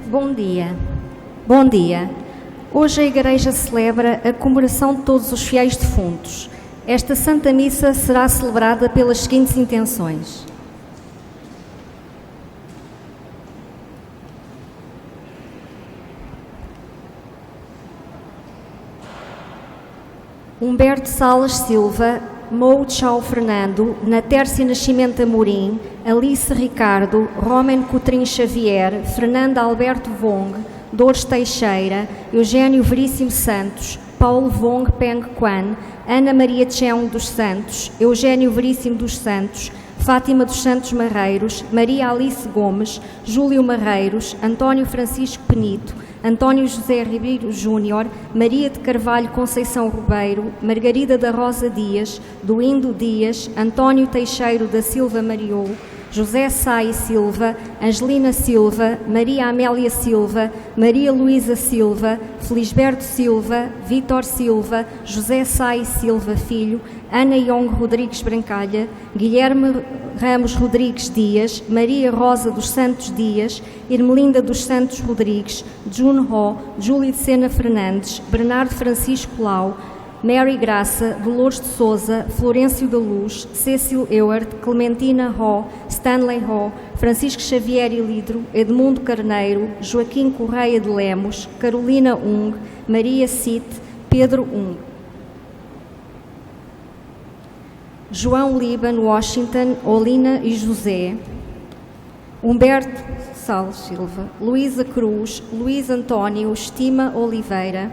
Bom dia. Bom dia. Hoje a Igreja celebra a comemoração de todos os fiéis defuntos. Esta Santa Missa será celebrada pelas seguintes intenções: Humberto Salas Silva, Mou Tchau Fernando, Natércia Nascimento Amorim, Alice Ricardo, Roman Coutrinho Xavier, Fernanda Alberto Vong, Dores Teixeira, Eugênio Veríssimo Santos, Paulo Vong Peng Quan, Ana Maria Cheung dos Santos, Eugênio Veríssimo dos Santos, Fátima dos Santos Marreiros, Maria Alice Gomes, Júlio Marreiros, António Francisco Penito, António José Ribeiro Júnior, Maria de Carvalho Conceição Ribeiro, Margarida da Rosa Dias, Duindo Dias, António Teixeiro da Silva Mariou, José Sai Silva, Angelina Silva, Maria Amélia Silva, Maria Luísa Silva, Felisberto Silva, Vítor Silva, José Sai Silva Filho, Ana Yong Rodrigues Brancalha, Guilherme Ramos Rodrigues Dias, Maria Rosa dos Santos Dias, Irmelinda dos Santos Rodrigues, Jun Ho, Júlio de Sena Fernandes, Bernardo Francisco Lau, Mary Graça, Dolores de Souza, Florencio da Luz, Cecil Ewart, Clementina Ho, Stanley Ho, Francisco Xavier Ilidro, Edmundo Carneiro, Joaquim Correia de Lemos, Carolina Ung, Maria Cite, Pedro Ung. João Líbano Washington, Olina e José, Humberto Salles Silva, Luísa Cruz, Luís António Estima Oliveira,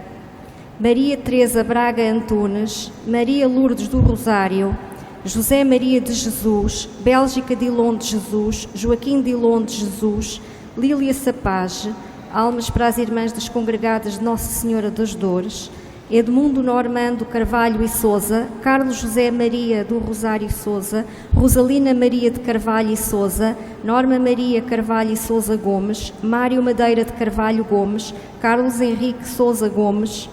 Maria Teresa Braga Antunes, Maria Lourdes do Rosário, José Maria de Jesus, Bélgica Dilon de Jesus, Joaquim Dilon de Jesus, Lília Sapage, almas para as irmãs das congregadas de Nossa Senhora das Dores, Edmundo Normando Carvalho e Souza, Carlos José Maria do Rosário Souza, Rosalina Maria de Carvalho e Souza, Norma Maria Carvalho e Souza Gomes, Mário Madeira de Carvalho Gomes, Carlos Henrique Souza Gomes,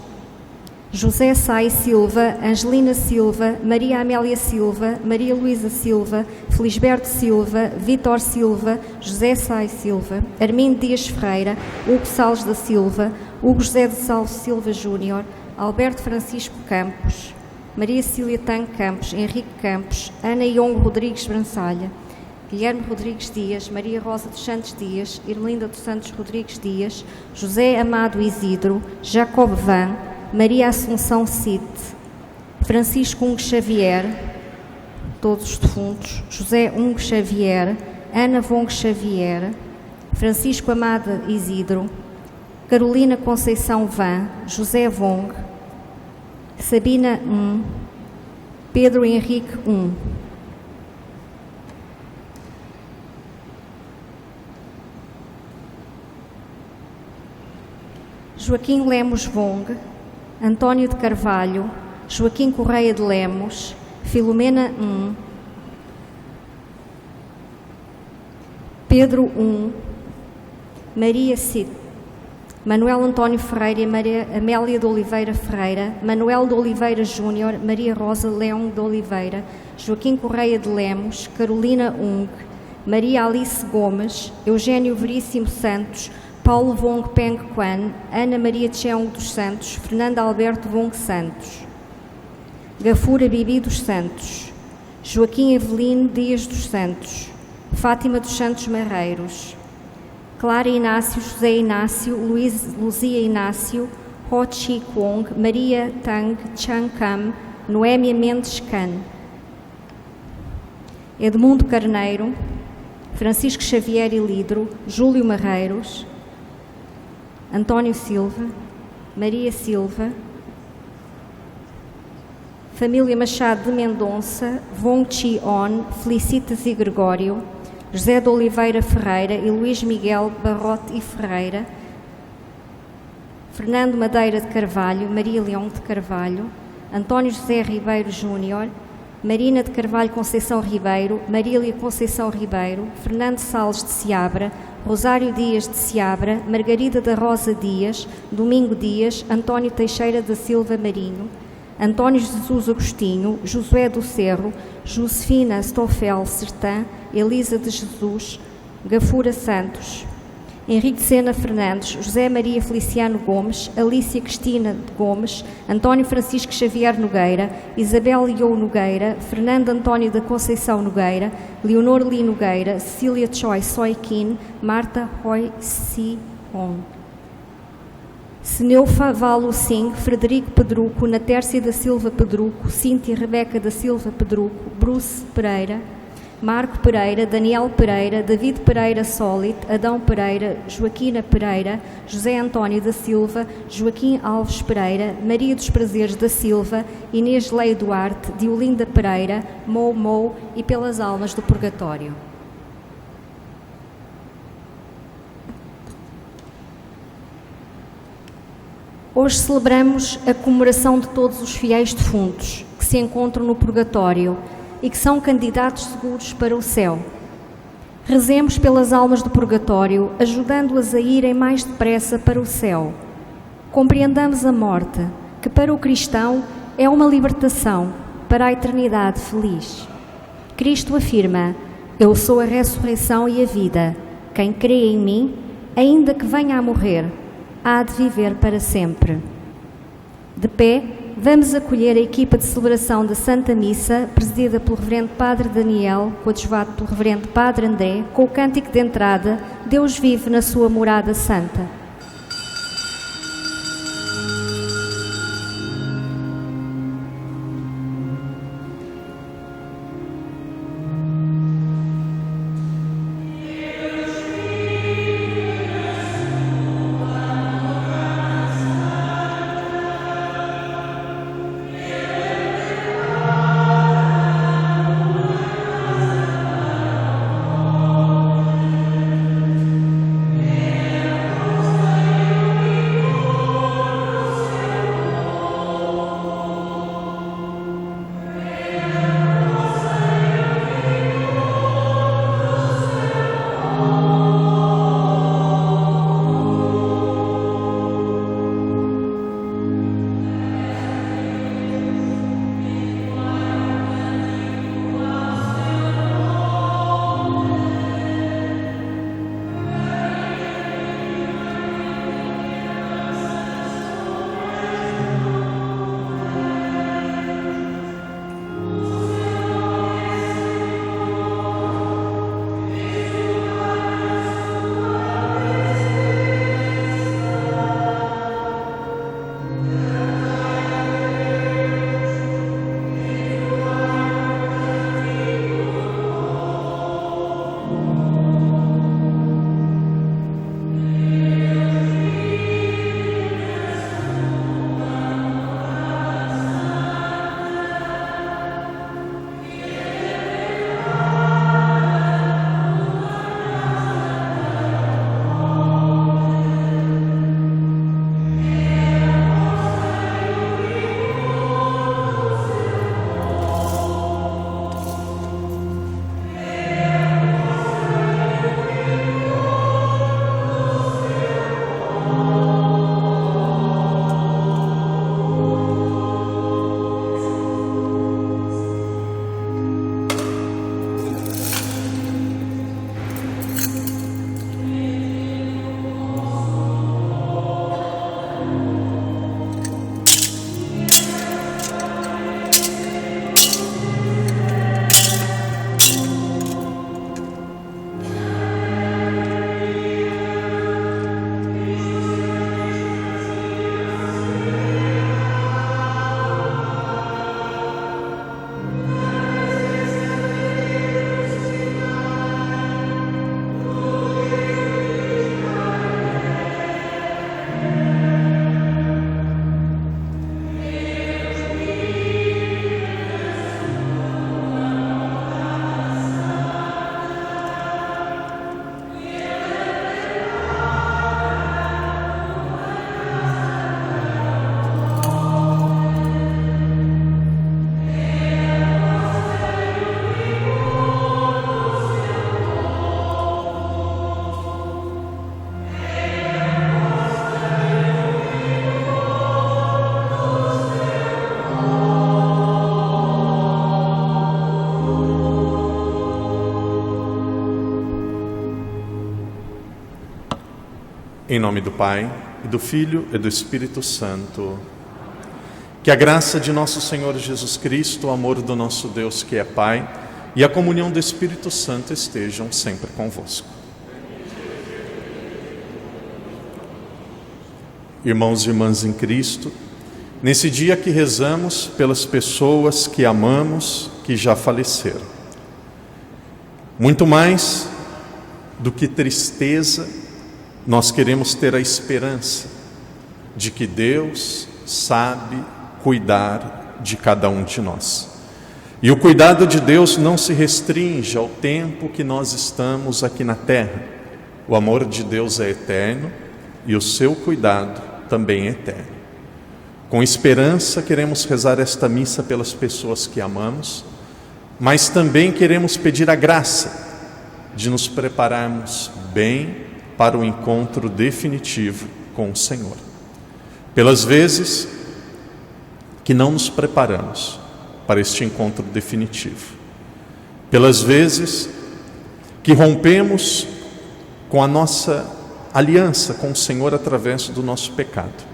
José Sai Silva, Angelina Silva, Maria Amélia Silva, Maria Luísa Silva, Felisberto Silva, Vítor Silva, José Sai Silva, Armindo Dias Ferreira, Hugo Salles da Silva, Hugo José de Salvo Silva Júnior, Alberto Francisco Campos, Maria Cília Tang Campos, Henrique Campos, Ana Yong Rodrigues Bransalha, Guilherme Rodrigues Dias, Maria Rosa dos Santos Dias, Irmelinda dos Santos Rodrigues Dias, José Amado Isidro, Jacob Van, Maria Assunção Cite, Francisco Ung Xavier, todos os defuntos, José Ung Xavier, Ana Vong Xavier, Francisco Amada Isidro, Carolina Conceição Van, José Vong, Sabina Pedro Henrique Joaquim Lemos Vong, António de Carvalho, Joaquim Correia de Lemos, Filomena Pedro Maria Cid, Manuel António Ferreira e Maria Amélia de Oliveira Ferreira, Manuel de Oliveira Júnior, Maria Rosa Leão de Oliveira, Joaquim Correia de Lemos, Carolina Maria Alice Gomes, Eugênio Veríssimo Santos, Paulo Vong Peng Quan, Ana Maria Cheung dos Santos, Fernanda Alberto Vong Santos, Gafura Bibi dos Santos, Joaquim Evelino Dias dos Santos, Fátima dos Santos Marreiros, Clara Inácio, José Inácio, Luzia Inácio, Ho Chi Kwong, Maria Tang Chang Kam, Noémia Mendes Can, Edmundo Carneiro, Francisco Xavier Ilidro, Júlio Marreiros, António Silva, Maria Silva, família Machado de Mendonça, Vong Chi On, Felicitas e Gregório, José de Oliveira Ferreira e Luís Miguel Barrote e Ferreira, Fernando Madeira de Carvalho, Maria Leão de Carvalho, António José Ribeiro Júnior, Marina de Carvalho Conceição Ribeiro, Marília Conceição Ribeiro, Fernando Salles de Seabra, Rosário Dias de Seabra, Margarida da Rosa Dias, Domingo Dias, António Teixeira da Silva Marinho, António Jesus Agostinho, Josué do Cerro, Josefina Stoffel Sertã, Elisa de Jesus, Gafura Santos, Henrique Sena Fernandes, José Maria Feliciano Gomes, Alícia Cristina Gomes, António Francisco Xavier Nogueira, Isabel Iou Nogueira, Fernando António da Conceição Nogueira, Leonor Li Nogueira, Cecília Choi Soikin, Marta Roy Si-on. Seneufa Valo Singh, Frederico Pedruco, Natércia da Silva Pedruco, Cíntia Rebeca da Silva Pedruco, Bruce Pereira, Marco Pereira, Daniel Pereira, David Pereira Sólit, Adão Pereira, Joaquina Pereira, José António da Silva, Joaquim Alves Pereira, Maria dos Prazeres da Silva, Inês Leio Duarte, Diolinda Pereira, Mou Mou e pelas almas do purgatório. Hoje celebramos a comemoração de todos os fiéis defuntos que se encontram no purgatório e que são candidatos seguros para o céu. Rezemos pelas almas do purgatório, ajudando-as a irem mais depressa para o céu. Compreendamos a morte, que para o cristão é uma libertação para a eternidade feliz. Cristo afirma: eu sou a ressurreição e a vida. Quem crê em mim, ainda que venha a morrer, há de viver para sempre. De pé, vamos acolher a equipa de celebração da Santa Missa, presidida pelo Reverendo Padre Daniel, coadjuvado pelo Reverendo Padre André, com o cântico de entrada Deus vive na sua morada santa. Em nome do Pai, e do Filho e do Espírito Santo. Que a graça de nosso Senhor Jesus Cristo, o amor do nosso Deus que é Pai, e a comunhão do Espírito Santo estejam sempre convosco. Irmãos e irmãs em Cristo, nesse dia que rezamos pelas pessoas que amamos, que já faleceram, muito mais do que tristeza, nós queremos ter a esperança de que Deus sabe cuidar de cada um de nós. E o cuidado de Deus não se restringe ao tempo que nós estamos aqui na terra. O amor de Deus é eterno e o seu cuidado também é eterno. Com esperança queremos rezar esta missa pelas pessoas que amamos, mas também queremos pedir a graça de nos prepararmos bem para o encontro definitivo com o Senhor. Pelas vezes que não nos preparamos para este encontro definitivo, pelas vezes que rompemos com a nossa aliança com o Senhor através do nosso pecado.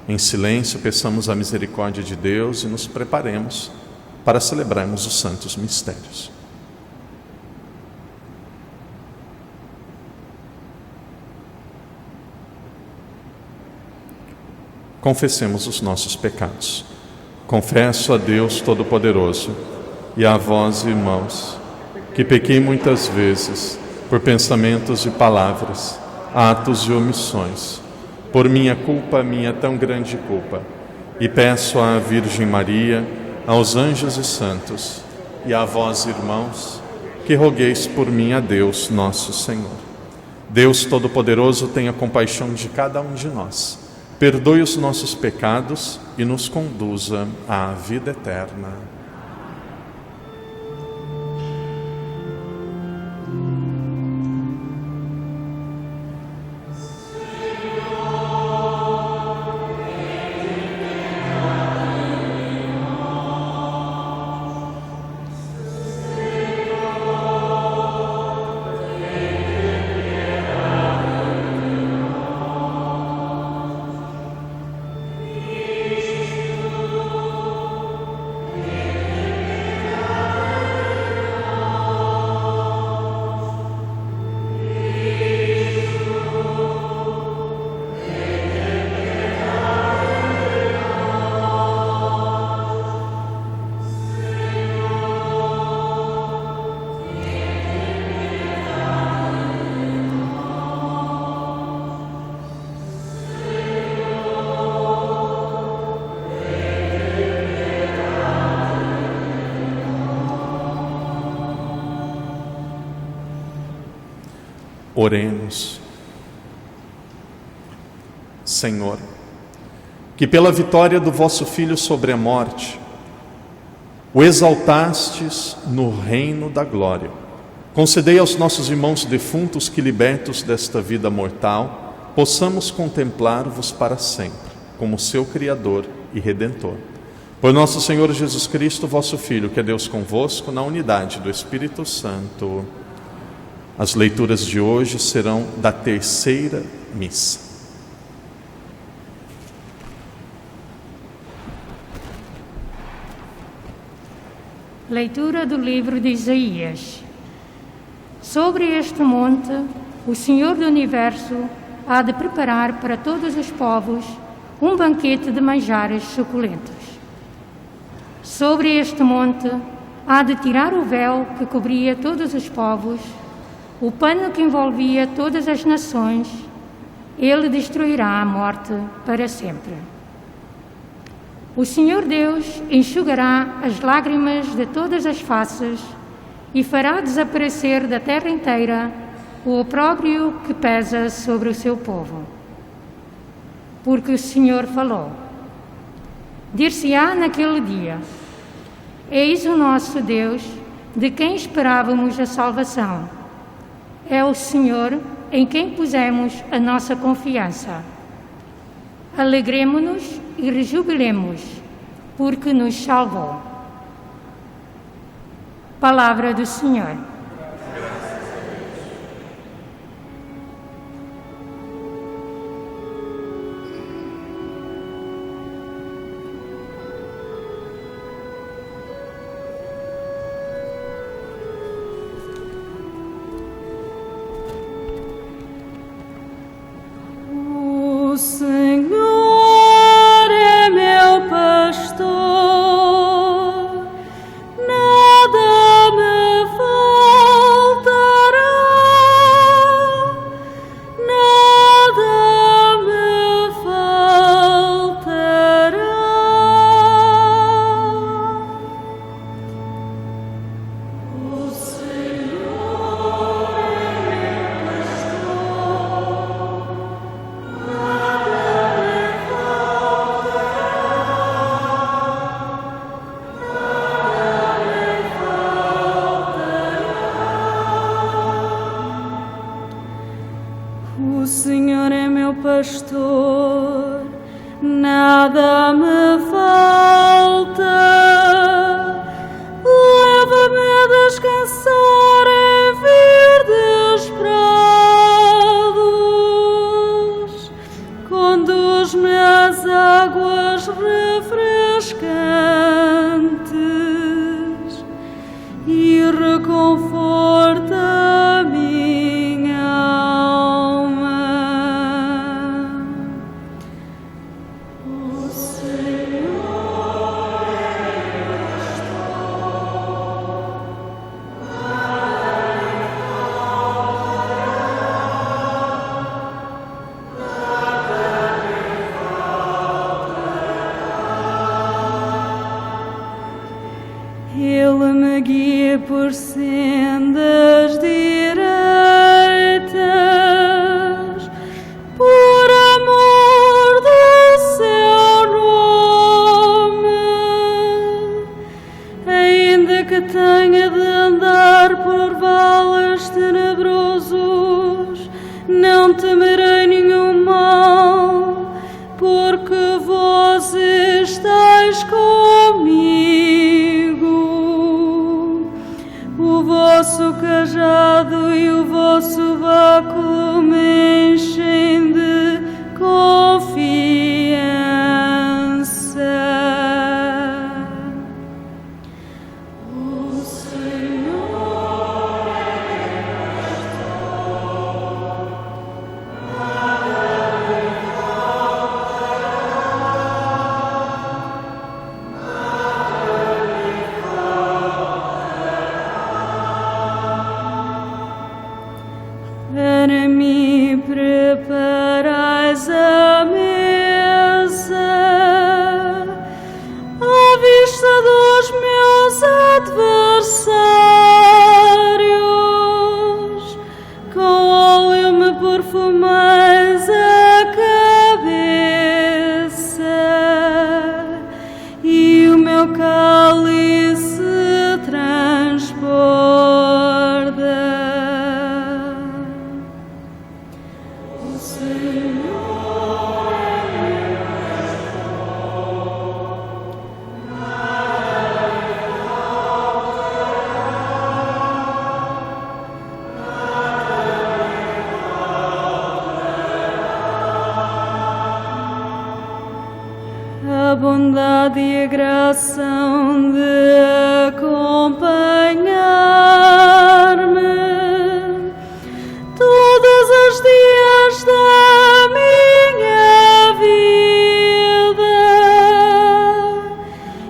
Em silêncio, peçamos a misericórdia de Deus e nos preparemos para celebrarmos os santos mistérios. Confessemos os nossos pecados. Confesso a Deus Todo-Poderoso e a vós, irmãos, que pequei muitas vezes por pensamentos e palavras, atos e omissões, por minha tão grande culpa, e peço à Virgem Maria, aos anjos e santos, e a vós, irmãos, que rogueis por mim a Deus, nosso Senhor. Deus Todo-Poderoso tenha compaixão de cada um de nós, perdoe os nossos pecados e nos conduza à vida eterna. Oremos. Senhor, que pela vitória do vosso Filho sobre a morte, o exaltastes no reino da glória. Concedei aos nossos irmãos defuntos que, libertos desta vida mortal, possamos contemplar-vos para sempre, como seu Criador e Redentor. Por nosso Senhor Jesus Cristo, vosso Filho, que é Deus convosco, na unidade do Espírito Santo. As leituras de hoje serão da terceira missa. Leitura do livro de Isaías. Sobre este monte, o Senhor do Universo há de preparar para todos os povos um banquete de manjares suculentos. Sobre este monte há de tirar o véu que cobria todos os povos, o pano que envolvia todas as nações. Ele destruirá a morte para sempre. O Senhor Deus enxugará as lágrimas de todas as faces e fará desaparecer da terra inteira o opróbrio que pesa sobre o seu povo. Porque o Senhor falou. Dir-se-á naquele dia: eis o nosso Deus, de quem esperávamos a salvação. É o Senhor em quem pusemos a nossa confiança. Alegremo-nos e rejubilemos, porque nos salvou. Palavra do Senhor. O Senhor é meu pastor, nada me falta. Leva-me a descansar em verdes prados. Conduz-me às águas refrescantes e reconforta a minha alma. O Senhor é meu pastor, Ele me guia por sendas direitas, por amor do seu nome. Ainda que tenha de andar por vales tenebrosos, não temerei nenhum mal, porque vós estáis comigo. O vosso cajado e o vosso báculo me enchem de confiança. O Senhor é meu pastor, nada me para mim preparais a mesa à vista dos meus adversários. Com óleo me perfumais a cabeça e o meu cálice transborda. O Senhor é meu pastor, nada me faltará. A bondade e a graça hão de acompanhar-me todos os dias da minha vida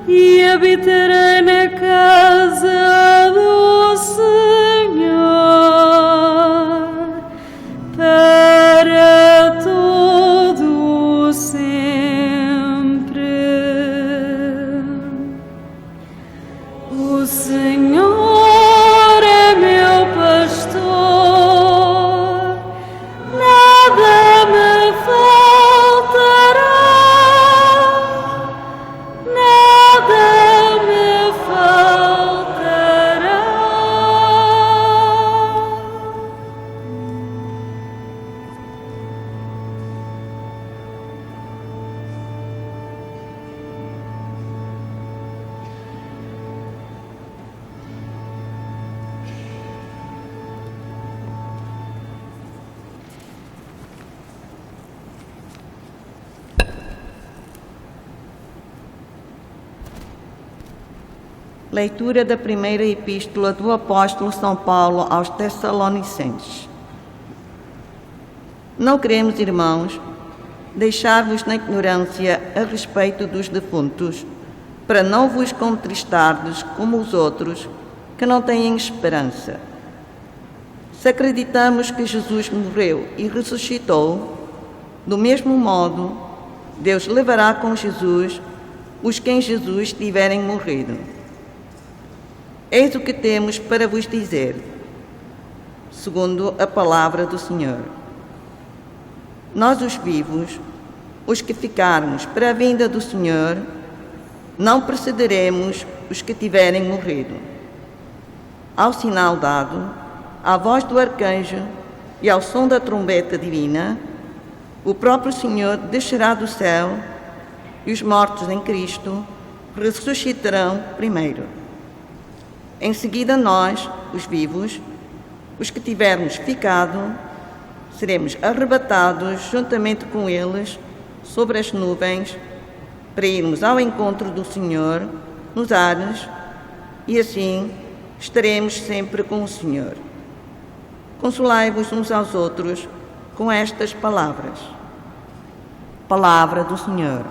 e habitarei na casa do Senhor para todo o sempre. O Senhor é meu pastor, nada me faltará, nada me faltará. Leitura da primeira epístola do apóstolo São Paulo aos Tessalonicenses. Não queremos, irmãos, deixar-vos na ignorância a respeito dos defuntos, para não vos contristardes como os outros que não têm esperança. Se acreditamos que Jesus morreu e ressuscitou, do mesmo modo, Deus levará com Jesus os que em Jesus tiverem morrido. Eis o que temos para vos dizer, segundo a palavra do Senhor. Nós, os vivos, os que ficarmos para a vinda do Senhor, não precederemos os que tiverem morrido. Ao sinal dado, à voz do arcanjo e ao som da trombeta divina, o próprio Senhor descerá do céu e os mortos em Cristo ressuscitarão primeiro. Em seguida nós, os vivos, os que tivermos ficado, seremos arrebatados juntamente com eles sobre as nuvens para irmos ao encontro do Senhor nos ares e assim estaremos sempre com o Senhor. Consolai-vos uns aos outros com estas palavras. Palavra do Senhor.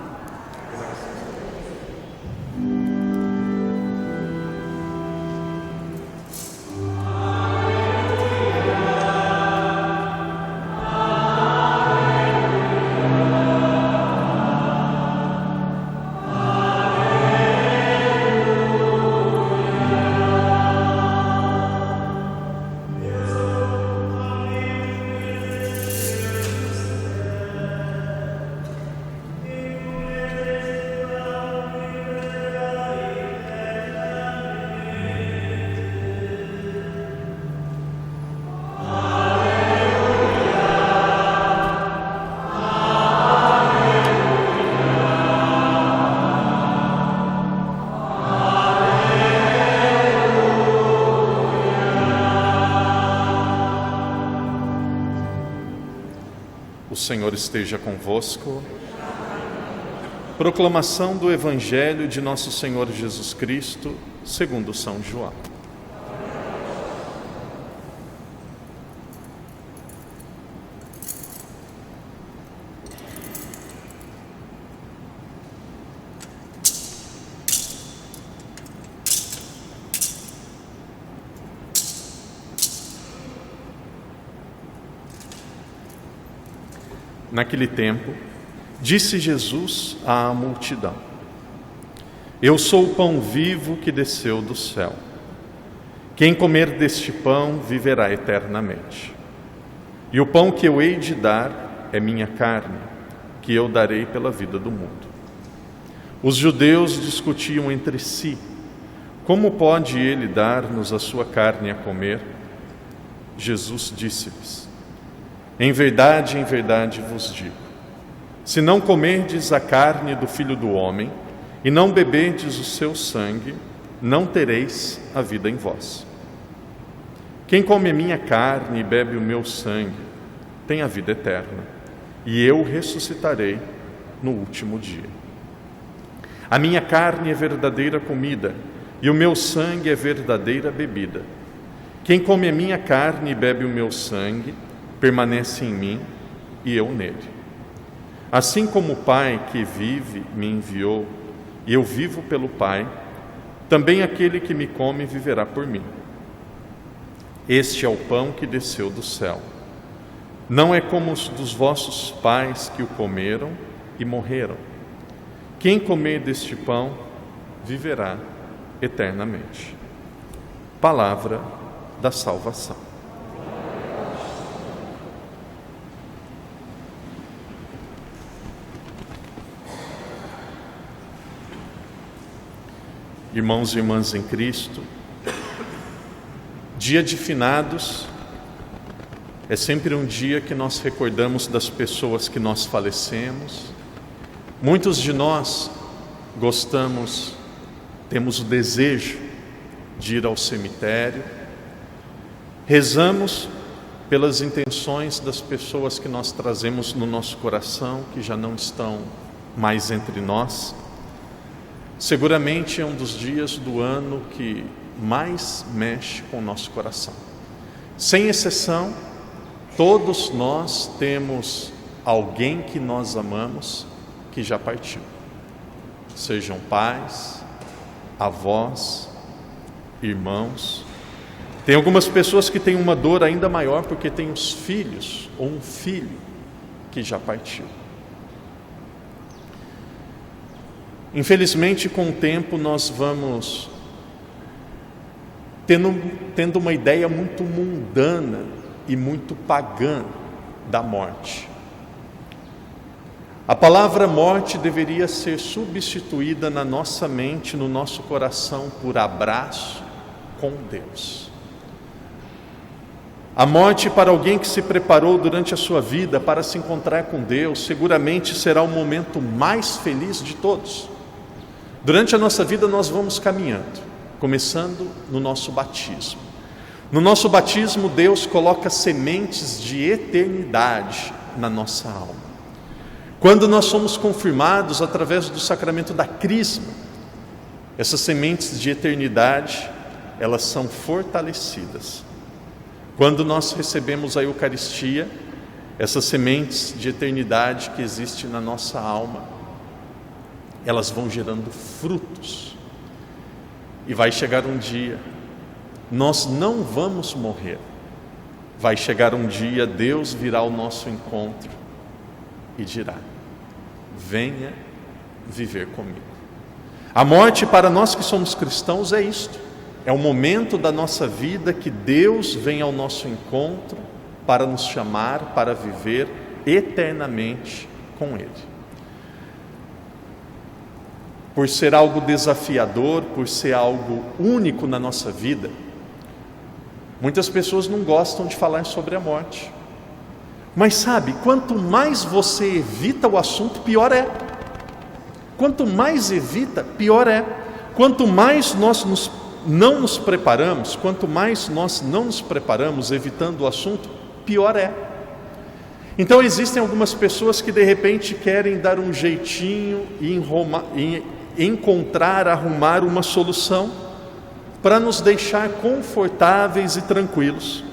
O Senhor esteja convosco. Proclamação do Evangelho de Nosso Senhor Jesus Cristo, segundo São João. Naquele tempo, disse Jesus à multidão: Eu sou o pão vivo que desceu do céu. Quem comer deste pão viverá eternamente. E o pão que eu hei de dar é minha carne, que eu darei pela vida do mundo. Os judeus discutiam entre si: Como pode ele dar-nos a sua carne a comer? Jesus disse-lhes: em verdade vos digo, se não comerdes a carne do Filho do Homem e não beberdes o seu sangue, não tereis a vida em vós. Quem come a minha carne e bebe o meu sangue tem a vida eterna, e eu ressuscitarei no último dia. A minha carne é verdadeira comida, e o meu sangue é verdadeira bebida. Quem come a minha carne e bebe o meu sangue permanece em mim e eu nele. Assim como o Pai que vive me enviou e eu vivo pelo Pai, também aquele que me come viverá por mim. Este é o pão que desceu do céu. Não é como os dos vossos pais que o comeram e morreram. Quem comer deste pão viverá eternamente. Palavra da salvação. Irmãos e irmãs em Cristo, dia de finados é sempre um dia que nós recordamos das pessoas que nós falecemos. Muitos de nós temos o desejo de ir ao cemitério, rezamos pelas intenções das pessoas que nós trazemos no nosso coração, que já não estão mais entre nós. Seguramente é um dos dias do ano que mais mexe com o nosso coração. Sem exceção, todos nós temos alguém que nós amamos que já partiu. Sejam pais, avós, irmãos. Tem algumas pessoas que têm uma dor ainda maior porque têm os filhos ou um filho que já partiu. Infelizmente, com o tempo, nós vamos tendo uma ideia muito mundana e muito pagã da morte. A palavra morte deveria ser substituída na nossa mente, no nosso coração, por abraço com Deus. A morte para alguém que se preparou durante a sua vida para se encontrar com Deus, seguramente será o momento mais feliz de todos. Durante a nossa vida nós vamos caminhando, começando no nosso batismo. No nosso batismo, Deus coloca sementes de eternidade na nossa alma. Quando nós somos confirmados através do sacramento da crisma, essas sementes de eternidade, elas são fortalecidas. Quando nós recebemos a Eucaristia, essas sementes de eternidade que existem na nossa alma, elas vão gerando frutos. E vai chegar um dia, nós não vamos morrer. Vai chegar um dia, Deus virá ao nosso encontro e dirá: venha viver comigo. A morte para nós que somos cristãos é isto. É o momento da nossa vida que Deus vem ao nosso encontro para nos chamar para viver eternamente com Ele. Por ser algo desafiador, por ser algo único na nossa vida, muitas pessoas não gostam de falar sobre a morte. Mas sabe, quanto mais você evita o assunto, pior é. Quanto mais evita, pior é. Quanto mais nós não nos preparamos, quanto mais nós não nos preparamos evitando o assunto, pior é. Então existem algumas pessoas que de repente querem dar um jeitinho e arrumar uma solução para nos deixar confortáveis e tranquilos.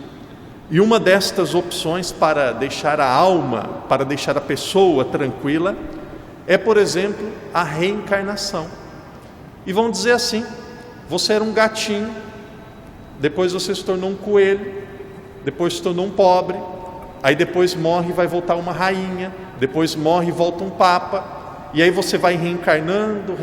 E uma destas opções para deixar a alma, para deixar a pessoa tranquila, é, por exemplo, a reencarnação. E vão dizer assim: você era um gatinho, depois você se tornou um coelho, depois se tornou um pobre, aí depois morre e vai voltar uma rainha, depois morre e volta um papa, e aí você vai reencarnando,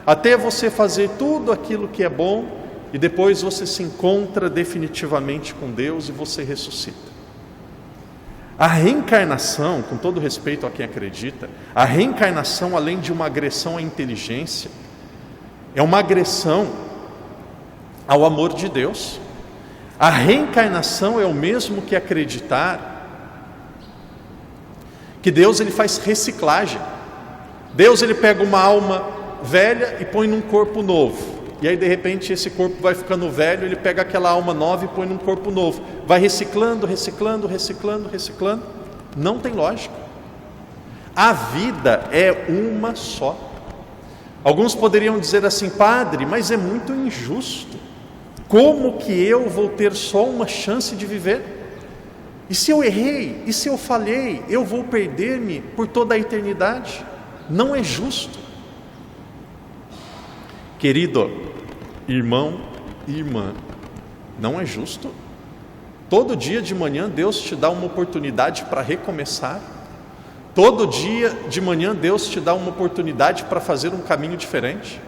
até você fazer tudo aquilo que é bom, e depois você se encontra definitivamente com Deus e você ressuscita. A reencarnação, com todo respeito a quem acredita, a reencarnação, além de uma agressão à inteligência, é uma agressão ao amor de Deus. A reencarnação é o mesmo que acreditar que Deus ele faz reciclagem. Deus ele pega uma alma velha e põe num corpo novo. E aí de repente esse corpo vai ficando velho, ele pega aquela alma nova e põe num corpo novo. Vai reciclando. Não tem lógica. A vida é uma só. Alguns poderiam dizer assim: padre, mas é muito injusto. Como que eu vou ter só uma chance de viver? E se eu errei? E se eu falhei? Eu vou perder-me por toda a eternidade? Não é justo. Querido irmão e irmã, não é justo. Todo dia de manhã Deus te dá uma oportunidade para recomeçar. Todo dia de manhã Deus te dá uma oportunidade para fazer um caminho diferente.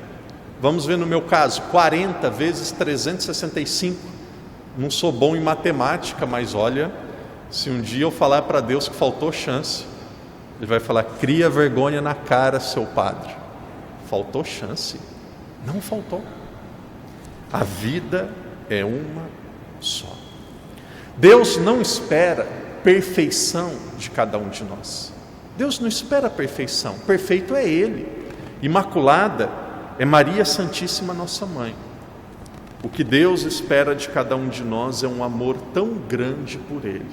Vamos ver no meu caso, 40 vezes 365. Não sou bom em matemática, mas olha, se um dia eu falar para Deus que faltou chance, Ele vai falar: cria vergonha na cara, seu padre. Faltou chance? Não faltou. A vida é uma só. Deus não espera perfeição de cada um de nós. Deus não espera perfeição. Perfeito é Ele. Imaculada é Maria Santíssima, nossa mãe. O que Deus espera de cada um de nós é um amor tão grande por Ele,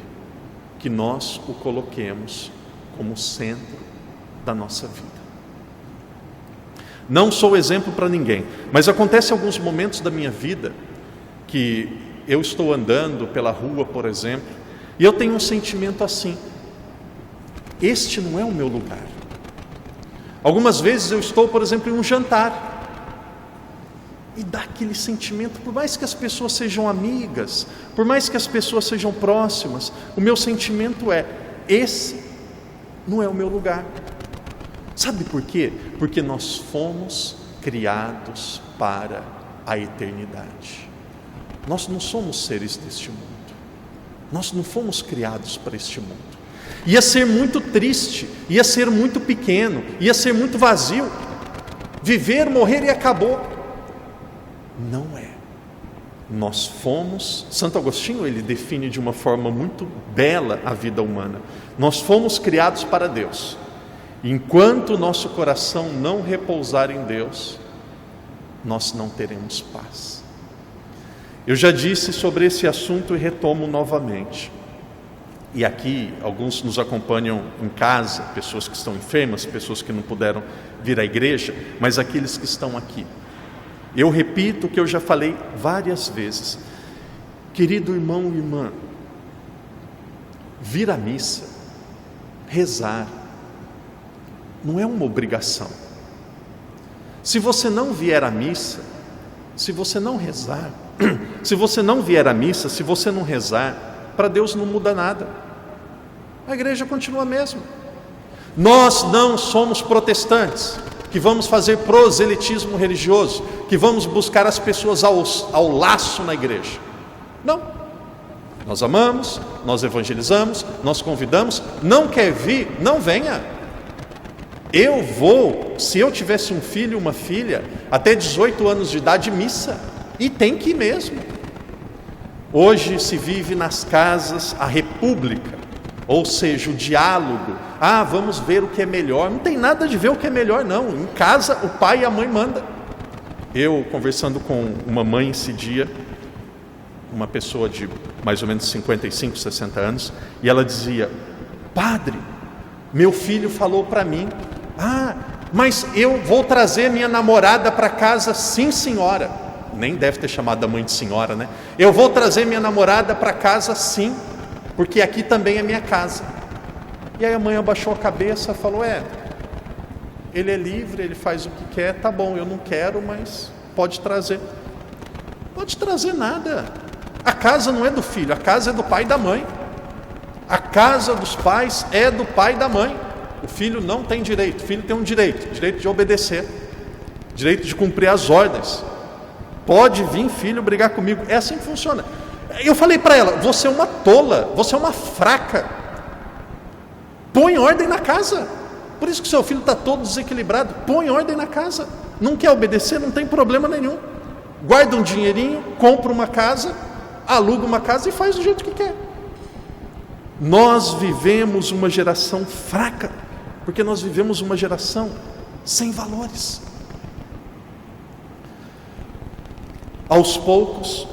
que nós o coloquemos como centro da nossa vida. Não sou exemplo para ninguém, mas acontece alguns momentos da minha vida que eu estou andando pela rua, por exemplo, e eu tenho um sentimento assim: este não é o meu lugar. Algumas vezes eu estou, por exemplo, em um jantar, e dá aquele sentimento, por mais que as pessoas sejam amigas, por mais que as pessoas sejam próximas, o meu sentimento é: esse não é o meu lugar. Sabe por quê? Porque nós fomos criados para a eternidade. Nós não somos seres deste mundo. Nós não fomos criados para este mundo. Ia ser muito triste, ia ser muito pequeno, ia ser muito vazio. Viver, morrer e acabou. Não é. Nós fomos, Santo Agostinho ele define de uma forma muito bela a vida humana. Nós fomos criados para Deus. Enquanto o nosso coração não repousar em Deus, nós não teremos paz. Eu já disse sobre esse assunto e retomo novamente. E aqui, alguns nos acompanham em casa, pessoas que estão enfermas, pessoas que não puderam vir à igreja, mas aqueles que estão aqui. Eu repito o que eu já falei várias vezes. Querido irmão e irmã, vir à missa, rezar, não é uma obrigação. Se você não vier à missa, se você não rezar, se você não vier à missa, se você não rezar, para Deus não muda nada. A igreja continua a mesma. Nós não somos protestantes, que vamos fazer proselitismo religioso, que vamos buscar as pessoas ao laço na igreja. Não. Nós amamos, nós evangelizamos, nós convidamos. Não quer vir? Não venha. Eu vou, se eu tivesse um filho, uma filha, até 18 anos de idade, missa. E tem que ir mesmo. Hoje se vive nas casas a república, ou seja, o diálogo. Vamos ver o que é melhor. Não tem nada de ver o que é melhor, não. Em casa o pai e a mãe mandam. Eu conversando com uma mãe esse dia, uma pessoa de mais ou menos 55, 60 anos, e ela dizia: padre, meu filho falou para mim, mas eu vou trazer minha namorada para casa. Sim, senhora. Nem deve ter chamado a mãe de senhora, né? Eu vou trazer minha namorada para casa, sim, porque aqui também é minha casa. E aí a mãe abaixou a cabeça e falou: ele é livre, ele faz o que quer, tá bom, eu não quero, mas pode trazer. Pode trazer nada. A casa não é do filho, a casa é do pai e da mãe. A casa dos pais é do pai e da mãe. O filho não tem direito. O filho tem um direito de obedecer, direito de cumprir as ordens. Pode vir filho brigar comigo. É assim que funciona. Eu falei para ela: você é uma tola, você é uma fraca. Põe ordem na casa. Por isso que seu filho está todo desequilibrado. Põe ordem na casa. Não quer obedecer, não tem problema nenhum. Guarda um dinheirinho, compra uma casa, aluga uma casa e faz do jeito que quer. Nós vivemos uma geração fraca, porque nós vivemos uma geração sem valores. Aos poucos,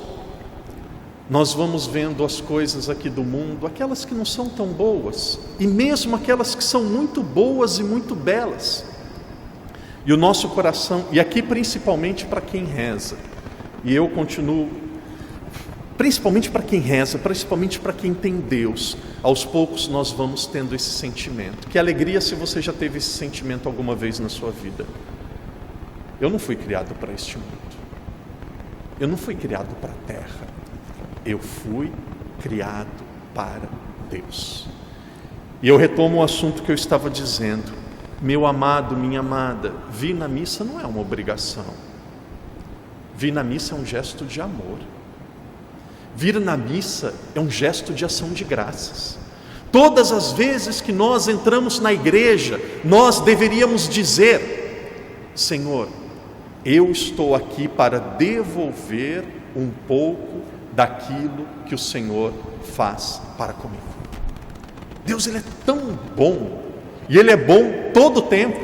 nós vamos vendo as coisas aqui do mundo, aquelas que não são tão boas, e mesmo aquelas que são muito boas e muito belas. E o nosso coração, e aqui principalmente para quem reza, e eu continuo, principalmente para quem reza, principalmente para quem tem Deus, aos poucos nós vamos tendo esse sentimento. Que alegria se você já teve esse sentimento alguma vez na sua vida. Eu não fui criado para este mundo. Eu não fui criado para a terra. Eu fui criado para Deus. E eu retomo o assunto que eu estava dizendo. Meu amado, minha amada, vir na missa não é uma obrigação. Vir na missa é um gesto de amor. Vir na missa é um gesto de ação de graças. Todas as vezes que nós entramos na igreja, nós deveríamos dizer: Senhor, eu estou aqui para devolver um pouco daquilo que o Senhor faz para comigo. Deus, Ele é tão bom, e Ele é bom todo o tempo,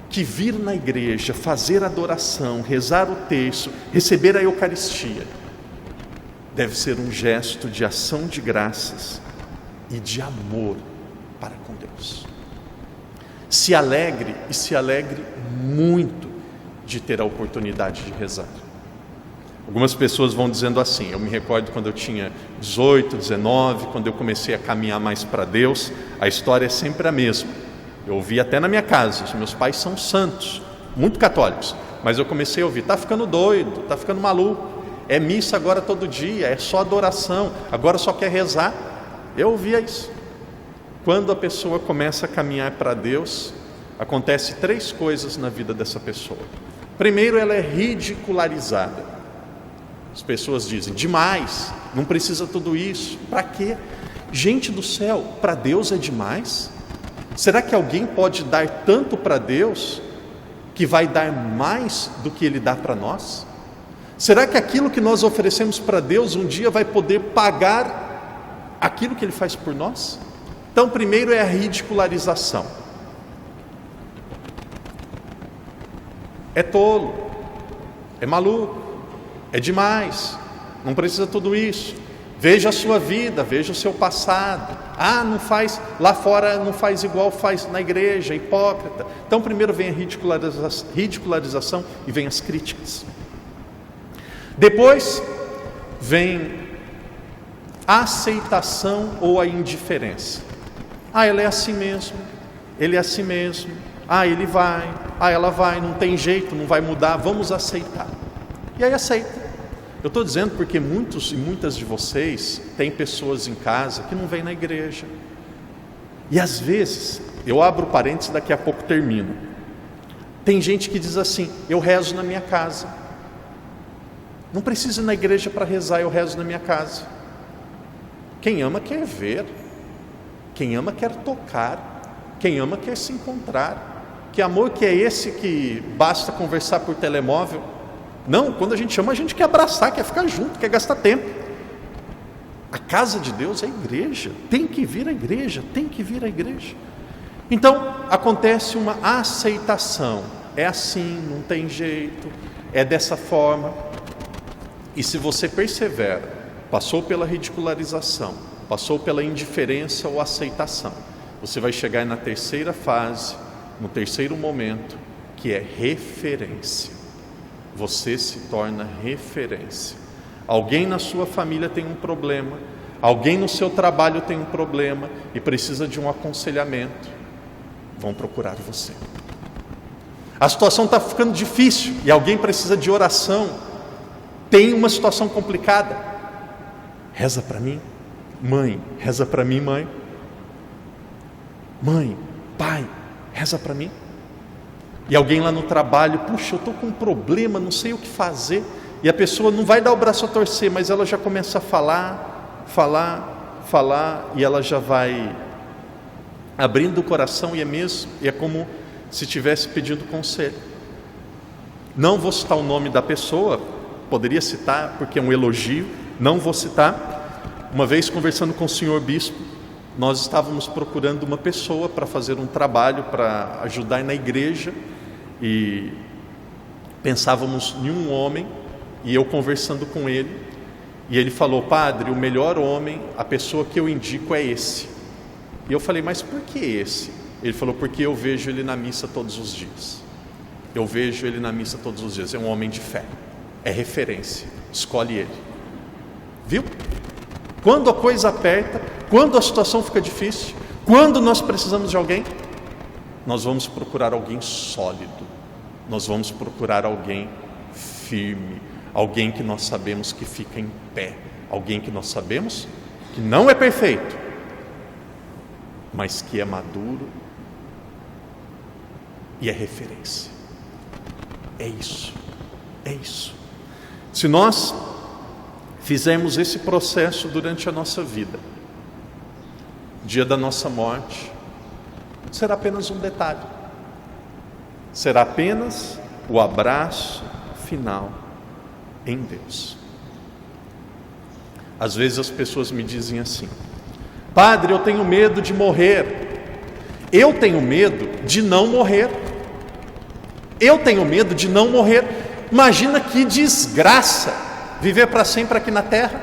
que vir na igreja, fazer adoração, rezar o terço, receber a Eucaristia, deve ser um gesto de ação de graças e de amor para com Deus. Se alegre, e se alegre muito, de ter a oportunidade de rezar. Algumas pessoas vão dizendo assim, eu me recordo quando eu tinha 18, 19, quando eu comecei a caminhar mais para Deus, a história é sempre a mesma. Eu ouvi até na minha casa, os meus pais são santos, muito católicos, mas eu comecei a ouvir: está ficando doido, está ficando maluco, é missa agora todo dia, é só adoração, agora só quer rezar. Eu ouvia isso. Quando a pessoa começa a caminhar para Deus, acontece 3 coisas na vida dessa pessoa. Primeiro, ela é ridicularizada. As pessoas dizem: demais, não precisa tudo isso, para quê? Gente do céu, para Deus é demais? Será que alguém pode dar tanto para Deus que vai dar mais do que Ele dá para nós? Será que aquilo que nós oferecemos para Deus um dia vai poder pagar aquilo que Ele faz por nós? Então, primeiro é a ridicularização. É tolo, é maluco, é demais, não precisa tudo isso. Veja a sua vida, veja o seu passado. Ah, não faz, lá fora não faz igual faz na igreja, é hipócrita. Então primeiro vem a ridicularização e vem as críticas. Depois vem a aceitação ou a indiferença. Ah, ela é assim mesmo, ele é assim mesmo. Ah, ele vai, ah, ela vai, não tem jeito, não vai mudar, vamos aceitar. E aí aceita. Eu estou dizendo porque muitos e muitas de vocês têm pessoas em casa que não vêm na igreja. E às vezes, eu abro parênteses, daqui a pouco termino. Tem gente que diz assim: eu rezo na minha casa. Não preciso ir na igreja para rezar, eu rezo na minha casa. Quem ama quer ver, quem ama quer tocar, quem ama quer se encontrar. Que amor que é esse que basta conversar por telemóvel? Não, quando a gente ama, a gente quer abraçar, quer ficar junto, quer gastar tempo. A casa de Deus é a igreja, tem que vir à igreja, tem que vir à igreja. Então, acontece uma aceitação. É assim, não tem jeito, é dessa forma. E se você persevera, passou pela ridicularização, passou pela indiferença ou aceitação, você vai chegar na terceira fase, no terceiro momento, que é referência. Você se torna referência. Alguém na sua família tem um problema, alguém no seu trabalho tem um problema e precisa de um aconselhamento, vão procurar você. A situação está ficando difícil e alguém precisa de oração, tem uma situação complicada, reza para mim, mãe, reza para mim, mãe. Mãe, pai, reza para mim. E alguém lá no trabalho, puxa, eu estou com um problema, não sei o que fazer. E a pessoa não vai dar o braço a torcer, mas ela já começa a falar, e ela já vai abrindo o coração, e é como se estivesse pedindo conselho. Não vou citar o nome da pessoa, poderia citar, porque é um elogio, não vou citar. Uma vez conversando com o senhor bispo, nós estávamos procurando uma pessoa para fazer um trabalho, para ajudar na igreja, e pensávamos em um homem, e eu conversando com ele, e ele falou: padre, o melhor homem, a pessoa que eu indico é esse. E eu falei: mas por que esse? Ele falou: porque eu vejo ele na missa todos os dias. Eu vejo ele na missa todos os dias, é um homem de fé, é referência, escolhe ele. Viu? Quando a coisa aperta, quando a situação fica difícil, quando nós precisamos de alguém, nós vamos procurar alguém sólido, nós vamos procurar alguém firme, alguém que nós sabemos que fica em pé, alguém que nós sabemos que não é perfeito, mas que é maduro e é referência. É isso, é isso. Se nós fizermos esse processo durante a nossa vida, dia da nossa morte, será apenas um detalhe, será apenas o abraço final em Deus. Às vezes as pessoas me dizem assim: padre, eu tenho medo de morrer. Eu tenho medo de não morrer. Eu tenho medo de não morrer. Imagina que desgraça viver para sempre aqui na terra.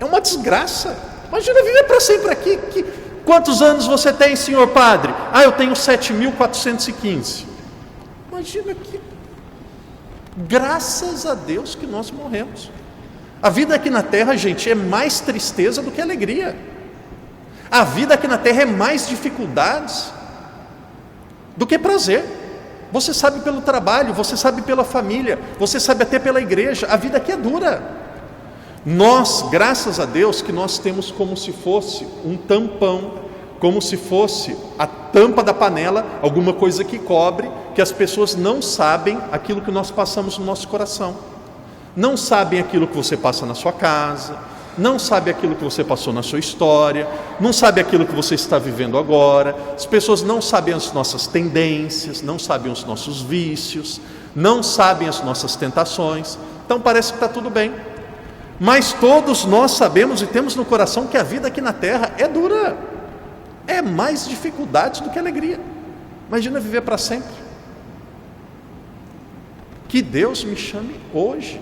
É uma desgraça. Imagina viver para sempre aqui. Quantos anos você tem, senhor padre? Ah, eu tenho 7.415. Imagina que, graças a Deus que nós morremos. A vida aqui na terra, gente, é mais tristeza do que alegria. A vida aqui na terra é mais dificuldades do que prazer. Você sabe pelo trabalho, você sabe pela família, você sabe até pela igreja. A vida aqui é dura. Nós, graças a Deus, que nós temos como se fosse um tampão, como se fosse a tampa da panela, alguma coisa que cobre, que as pessoas não sabem aquilo que nós passamos no nosso coração, não sabem aquilo que você passa na sua casa, não sabe aquilo que você passou na sua história, não sabe aquilo que você está vivendo agora. As pessoas não sabem as nossas tendências, não sabem os nossos vícios, não sabem as nossas tentações. Então parece que está tudo bem. Mas todos nós sabemos e temos no coração que a vida aqui na terra é dura. É mais dificuldades do que alegria. Imagina viver para sempre. Que Deus me chame hoje.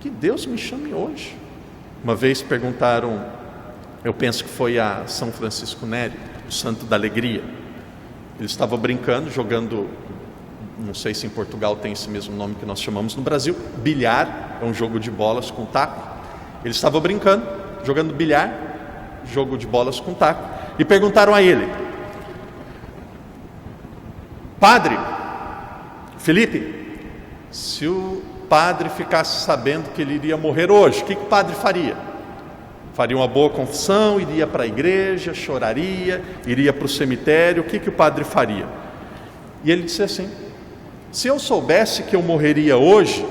Que Deus me chame hoje. Uma vez perguntaram, eu penso que foi a São Francisco Neri, o santo da alegria. Ele estava brincando, jogando, não sei se em Portugal tem esse mesmo nome que nós chamamos no Brasil, bilhar, é um jogo de bolas com taco. Ele estava brincando, jogando bilhar, jogo de bolas com taco, e perguntaram a ele: Padre Felipe, se o padre ficasse sabendo que ele iria morrer hoje, o que o padre faria? Faria uma boa confissão, iria para a igreja, choraria, iria para o cemitério, o que o padre faria? E ele disse assim: se eu soubesse que eu morreria hoje,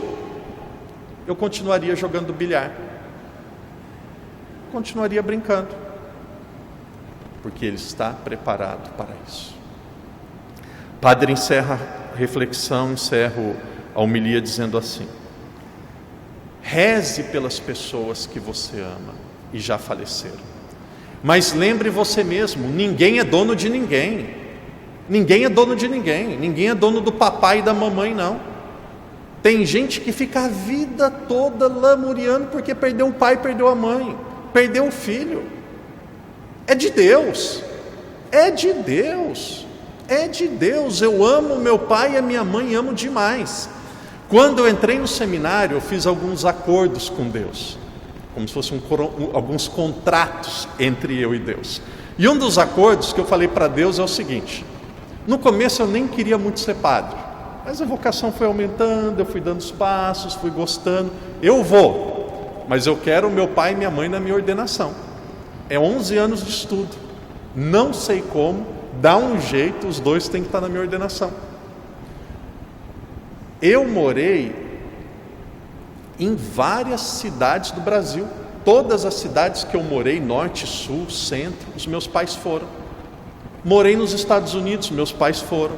eu continuaria jogando bilhar, continuaria brincando, porque ele está preparado para isso. O padre encerra a reflexão, encerra a homilia dizendo assim: reze pelas pessoas que você ama e já faleceram, mas lembre você mesmo, ninguém é dono de ninguém. Ninguém é dono de ninguém. Ninguém é dono do papai e da mamãe, não. Tem gente que fica a vida toda lamuriando porque perdeu o pai, perdeu a mãe, perdeu o filho. É de Deus. É de Deus. É de Deus. Eu amo meu pai e a minha mãe, amo demais. Quando eu entrei no seminário, eu fiz alguns acordos com Deus, como se fossem alguns contratos entre eu e Deus. E um dos acordos que eu falei para Deus é o seguinte: no começo eu nem queria muito ser padre, mas a vocação foi aumentando, eu fui dando os passos, fui gostando. Eu vou, mas eu quero meu pai e minha mãe na minha ordenação. É 11 anos de estudo, não sei como, dá um jeito, os dois têm que estar na minha ordenação. Eu morei em várias cidades do Brasil. Todas as cidades que eu morei, norte, sul, centro, os meus pais foram. Morei nos Estados Unidos, meus pais foram.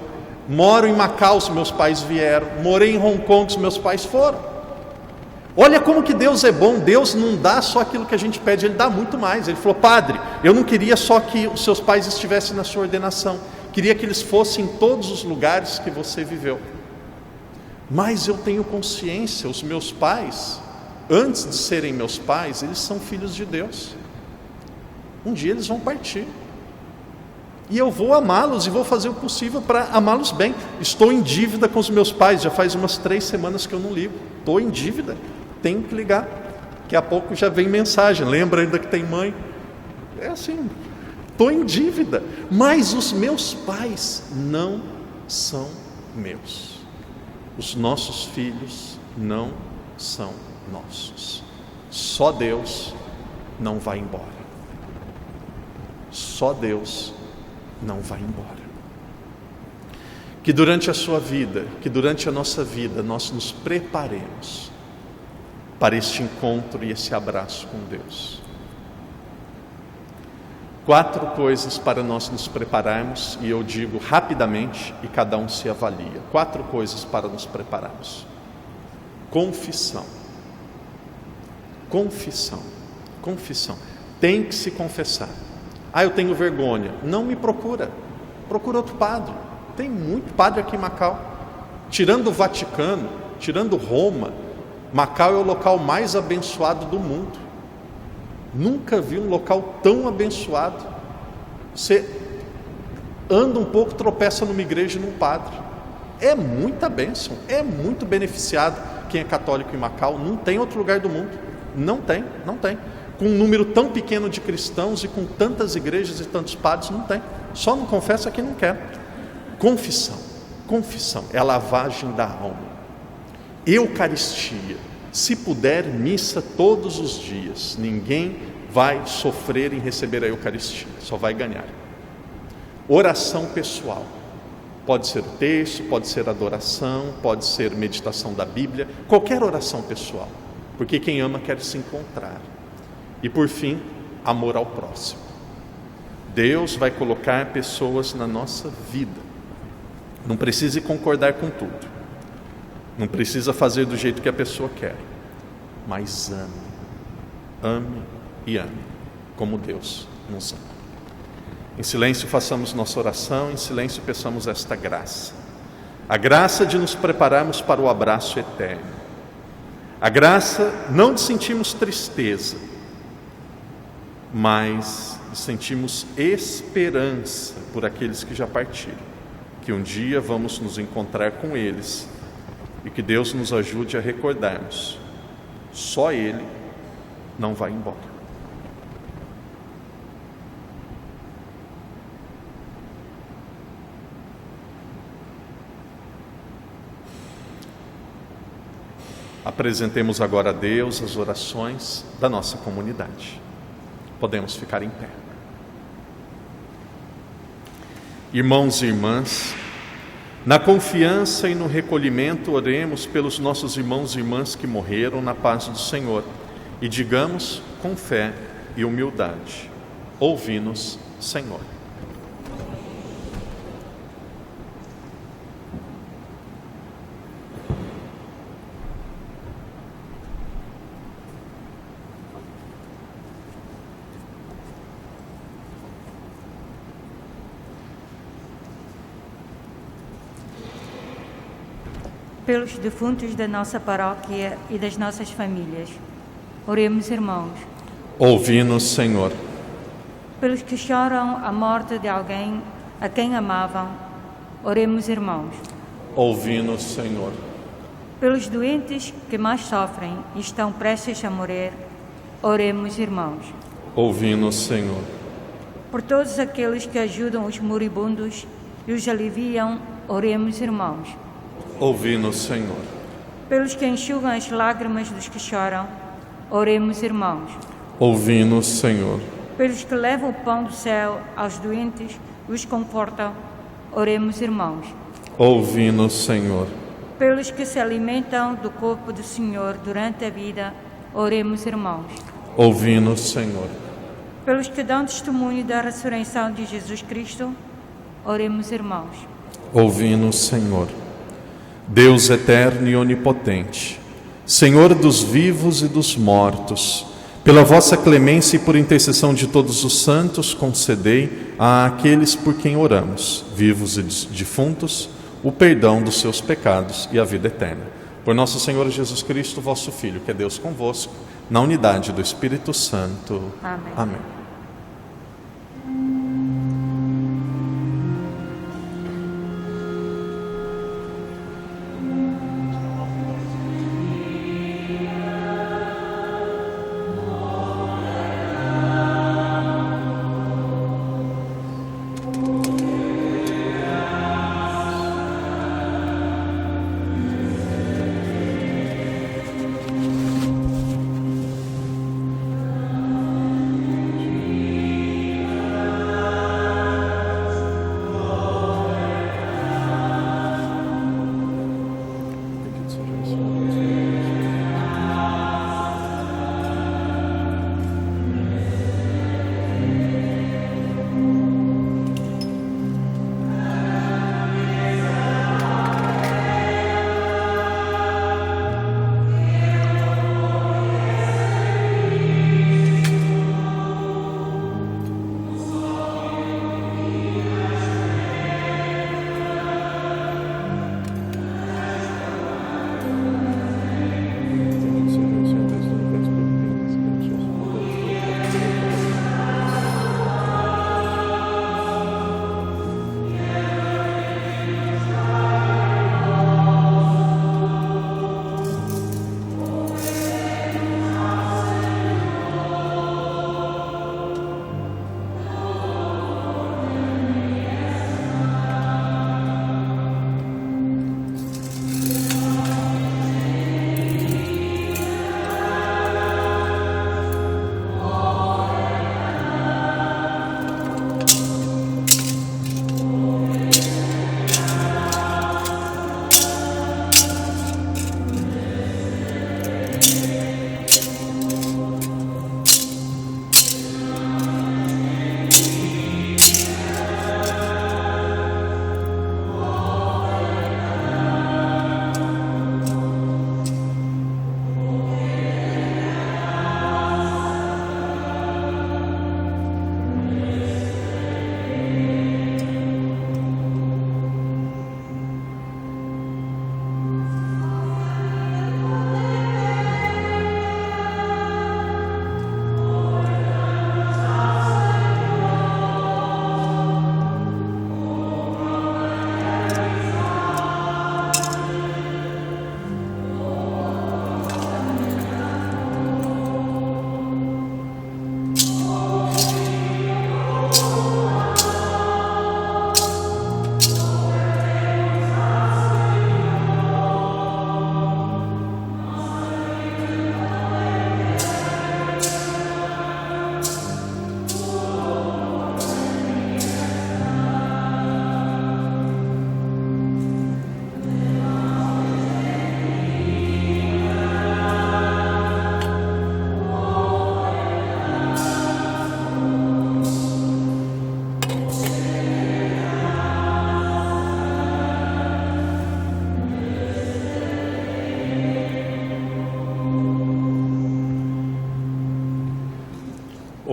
Moro em Macau, os meus pais vieram. Morei em Hong Kong, os meus pais foram. Olha como que Deus é bom. Deus não dá só aquilo que a gente pede, Ele dá muito mais. Ele falou: padre, eu não queria só que os seus pais estivessem na sua ordenação, queria que eles fossem em todos os lugares que você viveu. Mas eu tenho consciência, os meus pais, antes de serem meus pais, eles são filhos de Deus. Um dia eles vão partir, e eu vou amá-los e vou fazer o possível para amá-los bem. Estou em dívida com os meus pais, já faz umas 3 semanas que eu não ligo. Estou em dívida, tenho que ligar. Daqui a pouco já vem mensagem: lembra ainda que tem mãe? É assim, estou em dívida. Mas os meus pais não são meus. Os nossos filhos não são nossos. Só Deus não vai embora. Só Deus não vai embora. Que durante a sua vida, que durante a nossa vida, nós nos preparemos para este encontro e esse abraço com Deus. 4 coisas para nós nos prepararmos, e eu digo rapidamente e cada um se avalia. 4 coisas para nos prepararmos. Confissão. Confissão. Confissão. Tem que se confessar. Eu tenho vergonha. Não me procura. Procura outro padre. Tem muito padre aqui em Macau. Tirando o Vaticano, tirando Roma, Macau é o local mais abençoado do mundo. Nunca vi um local tão abençoado. Você anda um pouco, tropeça numa igreja e num padre. É muita bênção, é muito beneficiado quem é católico em Macau. Não tem outro lugar do mundo. Não tem. Com um número tão pequeno de cristãos e com tantas igrejas e tantos padres, não tem. Só não confessa quem não quer. Confissão. Confissão é a lavagem da alma. Eucaristia. Se puder, missa todos os dias. Ninguém vai sofrer em receber a Eucaristia, só vai ganhar. Oração pessoal. Pode ser o texto, pode ser adoração, pode ser meditação da Bíblia, qualquer oração pessoal, porque quem ama quer se encontrar. E por fim, amor ao próximo. Deus vai colocar pessoas na nossa vida. Não precise concordar com tudo. Não precisa fazer do jeito que a pessoa quer, mas ame. Ame e ame, como Deus nos ama. Em silêncio façamos nossa oração, em silêncio peçamos esta graça. A graça de nos prepararmos para o abraço eterno. A graça não de sentirmos tristeza, mas de sentirmos esperança por aqueles que já partiram. Que um dia vamos nos encontrar com eles e que Deus nos ajude a recordarmos. Só Ele não vai embora. Apresentemos agora a Deus as orações da nossa comunidade. Podemos ficar em pé. Irmãos e irmãs, na confiança e no recolhimento, oremos pelos nossos irmãos e irmãs que morreram na paz do Senhor e digamos com fé e humildade: ouvi-nos, Senhor. Pelos defuntos da nossa paróquia e das nossas famílias, oremos, irmãos. Ouvi-nos, Senhor. Pelos que choram a morte de alguém a quem amavam, oremos, irmãos. Ouvi-nos, Senhor. Pelos doentes que mais sofrem e estão prestes a morrer, oremos, irmãos. Ouvi-nos, Senhor. Por todos aqueles que ajudam os moribundos e os aliviam, oremos, irmãos. Ouvi-nos, Senhor. Pelos que enxugam as lágrimas dos que choram, oremos, irmãos. Ouvi-nos, Senhor. Pelos que levam o pão do céu aos doentes e os confortam, oremos, irmãos. Ouvi-nos, Senhor. Pelos que se alimentam do corpo do Senhor durante a vida, oremos, irmãos. Ouvi-nos, Senhor. Pelos que dão testemunho da ressurreição de Jesus Cristo, oremos, irmãos. Ouvi-nos, Senhor. Deus eterno e onipotente, Senhor dos vivos e dos mortos, pela vossa clemência e por intercessão de todos os santos, concedei àqueles por quem oramos, vivos e defuntos, o perdão dos seus pecados e a vida eterna. Por nosso Senhor Jesus Cristo, vosso Filho, que é Deus convosco, na unidade do Espírito Santo. Amém. Amém.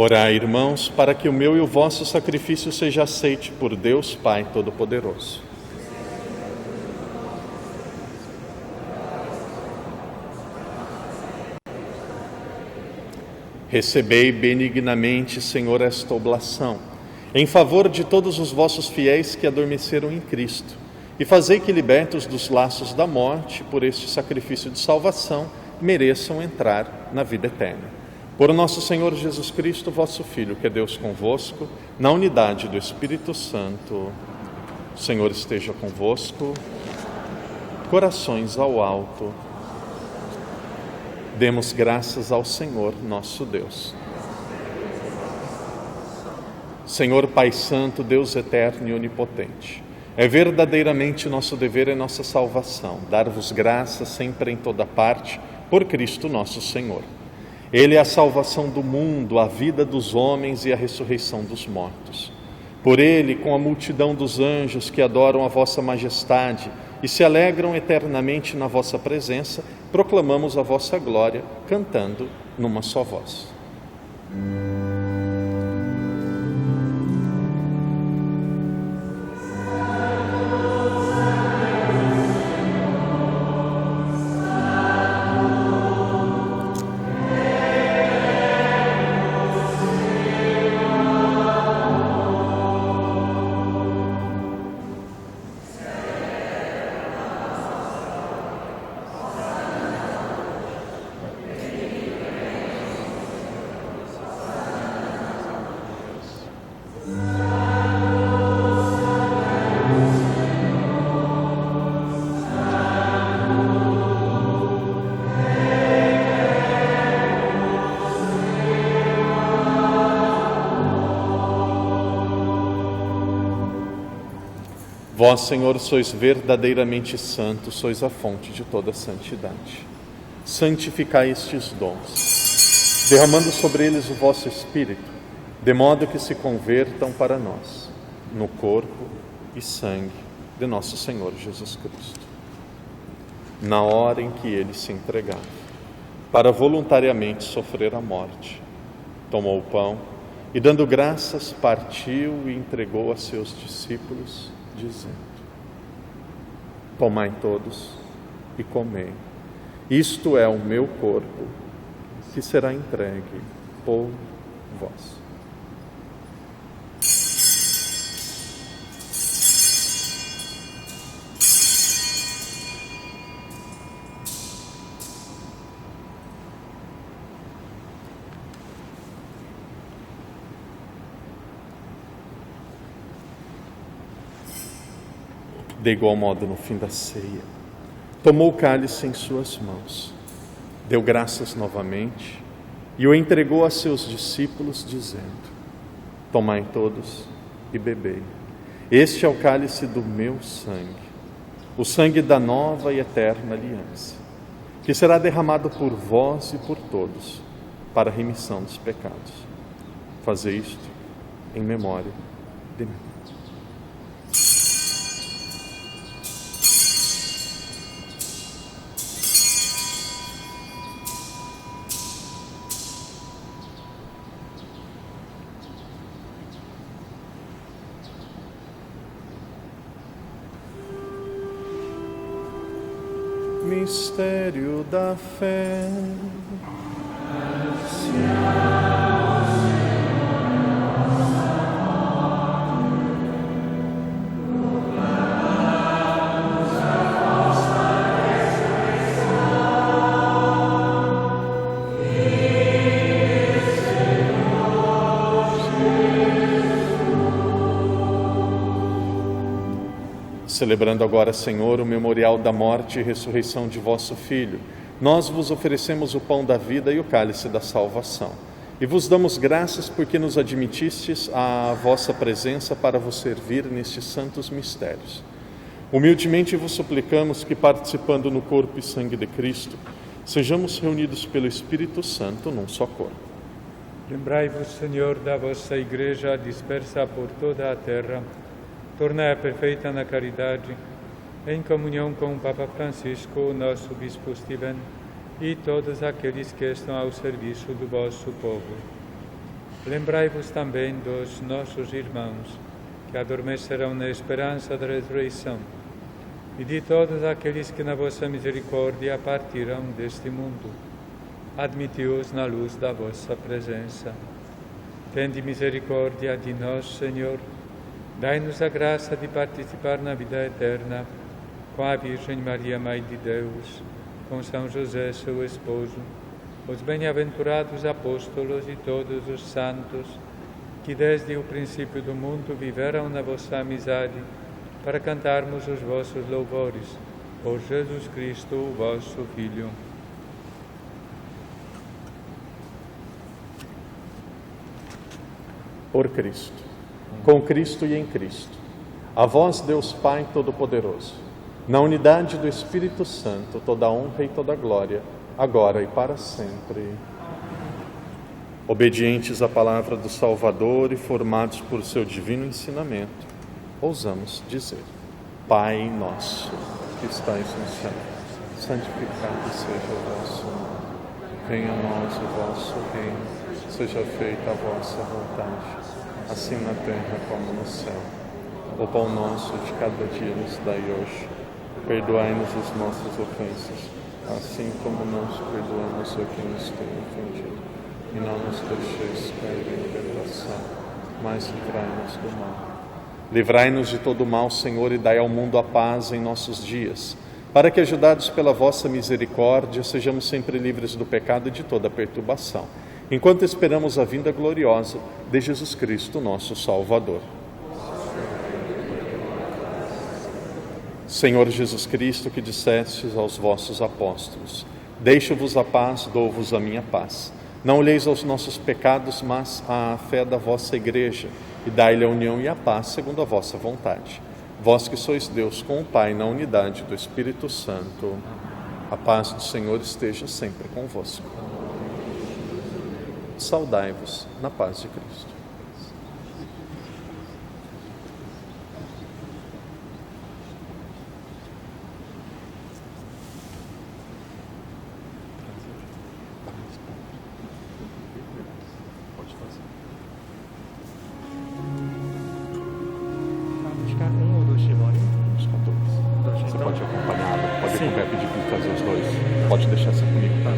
Orai, irmãos, para que o meu e o vosso sacrifício seja aceite por Deus Pai Todo-Poderoso. Recebei benignamente, Senhor, esta oblação, em favor de todos os vossos fiéis que adormeceram em Cristo, e fazei que, libertos dos laços da morte, por este sacrifício de salvação, mereçam entrar na vida eterna. Por nosso Senhor Jesus Cristo, vosso Filho, que é Deus convosco, na unidade do Espírito Santo. O Senhor esteja convosco. Corações ao alto. Demos graças ao Senhor nosso Deus. Senhor Pai Santo, Deus eterno e onipotente, é verdadeiramente nosso dever e nossa salvação dar-vos graças sempre em toda parte por Cristo nosso Senhor. Ele é a salvação do mundo, a vida dos homens e a ressurreição dos mortos. Por ele, com a multidão dos anjos que adoram a vossa majestade e se alegram eternamente na vossa presença, proclamamos a vossa glória, cantando numa só voz. Vós, Senhor, sois verdadeiramente santo, sois a fonte de toda santidade. Santificai estes dons, derramando sobre eles o vosso Espírito, de modo que se convertam para nós, no corpo e sangue de nosso Senhor Jesus Cristo. Na hora em que ele se entregava, para voluntariamente sofrer a morte, tomou o pão e, dando graças, partiu e entregou a seus discípulos, dizendo: tomai todos e comei, isto é o meu corpo, que será entregue por vós. De igual modo, no fim da ceia, tomou o cálice em suas mãos, deu graças novamente e o entregou a seus discípulos, dizendo: tomai todos e bebei. Este é o cálice do meu sangue, o sangue da nova e eterna aliança, que será derramado por vós e por todos, para a remissão dos pecados. Fazei isto em memória de mim. Mistério da fé. Celebrando agora, Senhor, o memorial da morte e ressurreição de vosso Filho, nós vos oferecemos o pão da vida e o cálice da salvação. E vos damos graças porque nos admitistes à vossa presença para vos servir nestes santos mistérios. Humildemente vos suplicamos que, participando no corpo e sangue de Cristo, sejamos reunidos pelo Espírito Santo num só corpo. Lembrai-vos, Senhor, da vossa Igreja dispersa por toda a terra. Tornai-a perfeita na caridade, em comunhão com o Papa Francisco, o nosso Bispo Steven, e todos aqueles que estão ao serviço do vosso povo. lembrai-vos também dos nossos irmãos que adormecerão na esperança da ressurreição e de todos aqueles que na vossa misericórdia partiram deste mundo. Admiti-os na luz da vossa presença. Tende misericórdia de nós, Senhor. Dai-nos a graça de participar na vida eterna com a Virgem Maria, Mãe de Deus, com São José, seu esposo, os bem-aventurados apóstolos e todos os santos que desde o princípio do mundo viveram na vossa amizade, para cantarmos os vossos louvores. Por Jesus Cristo, o vosso Filho. Por Cristo, com Cristo e em Cristo, a vós, Deus Pai Todo-Poderoso, na unidade do Espírito Santo, toda honra e toda glória, agora e para sempre. Obedientes à palavra do Salvador e formados por seu divino ensinamento, ousamos dizer: Pai nosso, que estais no céu, santificado seja o vosso nome. Venha a nós o vosso reino. Seja feita a vossa vontade, assim na terra como no céu. O pão nosso de cada dia nos dai hoje. Perdoai-nos as nossas ofensas, assim como nós perdoamos a quem nos tem ofendido. E não nos deixeis cair em tentação, mas livrai-nos do mal. Livrai-nos de todo o mal, Senhor, e dai ao mundo a paz em nossos dias, para que, ajudados pela vossa misericórdia, sejamos sempre livres do pecado e de toda perturbação, enquanto esperamos a vinda gloriosa de Jesus Cristo, nosso Salvador. Senhor Jesus Cristo, que dissestes aos vossos apóstolos: deixo-vos a paz, dou-vos a minha paz. Não olheis aos nossos pecados, mas à fé da vossa Igreja, e dai-lhe a união e a paz segundo a vossa vontade. Vós que sois Deus com o Pai, na unidade do Espírito Santo. A paz do Senhor esteja sempre convosco. Saudai-vos na paz de Cristo. Pode fazer. Buscar um ou dois chibori? Buscar dois. Você pode acompanhar, pode acompanhar, pedir para trazer os dois. Pode deixar assim comigo, tá?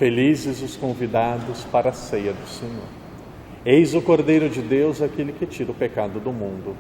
Felizes os convidados para a ceia do Senhor. Eis o Cordeiro de Deus, aquele que tira o pecado do mundo.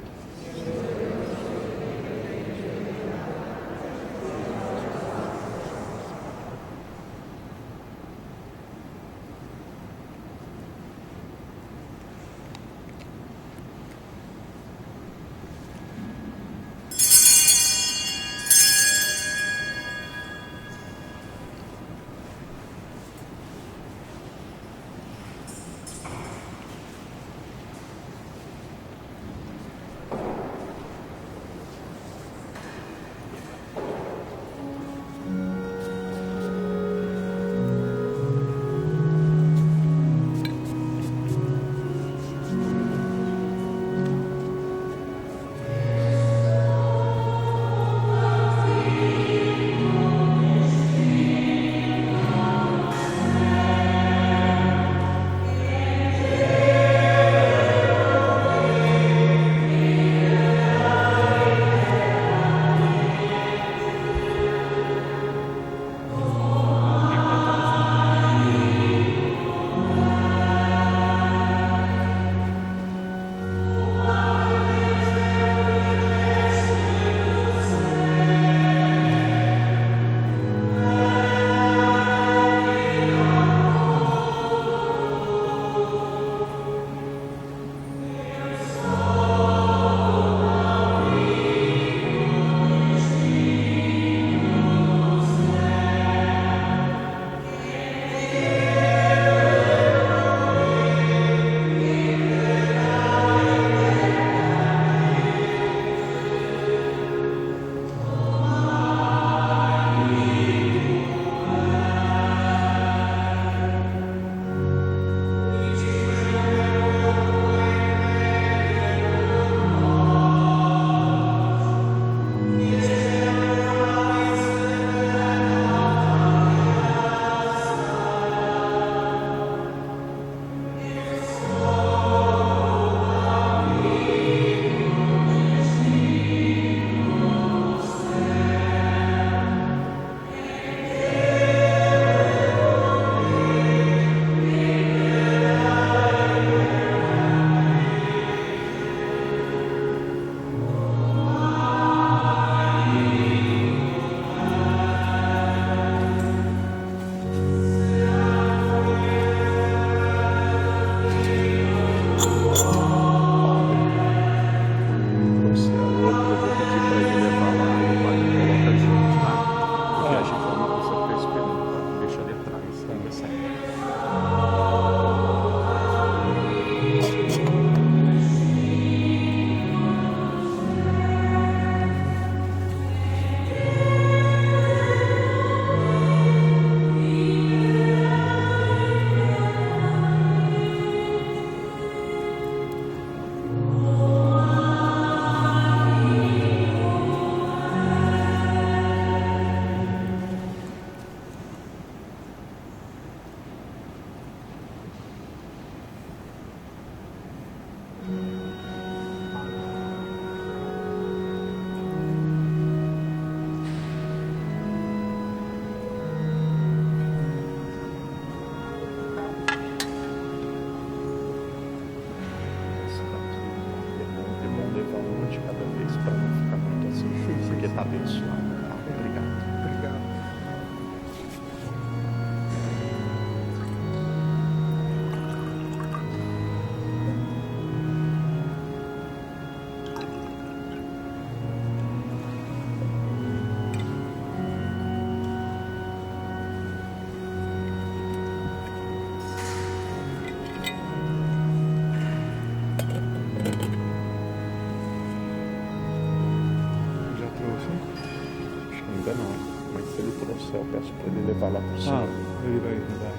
peço para ele levar lá para o Senhor. Ele vai ajudar.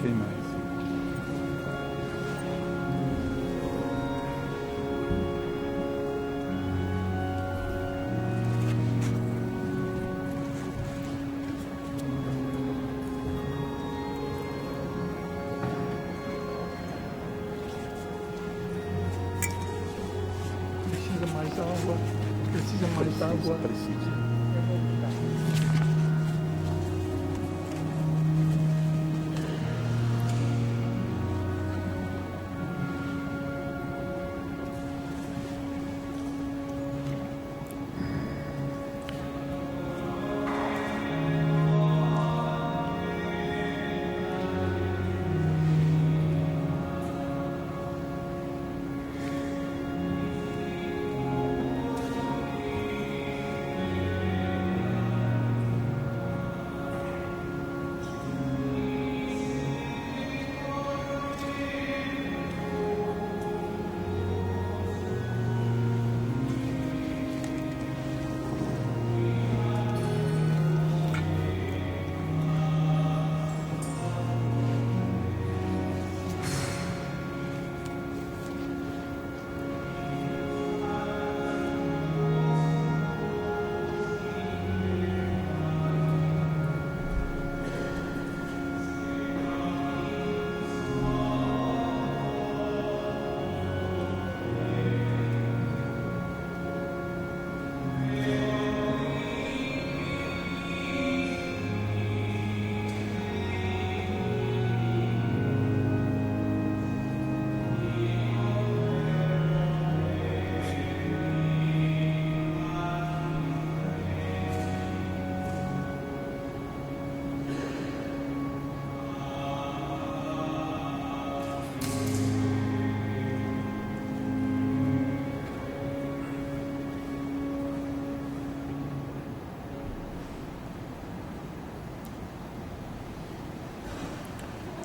Quem mais? Precisa mais água. Precisa mais água. Precisa.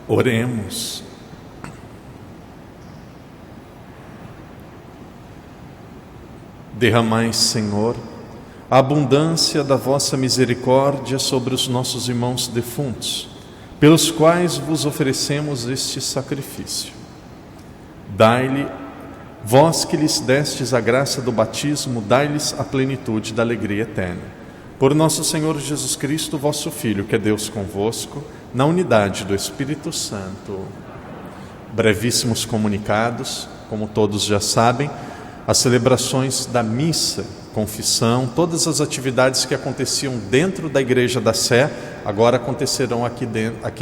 Oremos. Derramai, Senhor, a abundância da vossa misericórdia sobre os nossos irmãos defuntos, pelos quais vos oferecemos este sacrifício. Dai-lhe, vós que lhes destes a graça do batismo, dai-lhes a plenitude da alegria eterna. Por nosso Senhor Jesus Cristo, vosso Filho, que é Deus convosco, na unidade do Espírito Santo. Brevíssimos comunicados, como todos já sabem, as celebrações da missa, confissão, todas as atividades que aconteciam dentro da Igreja da Sé, agora acontecerão aqui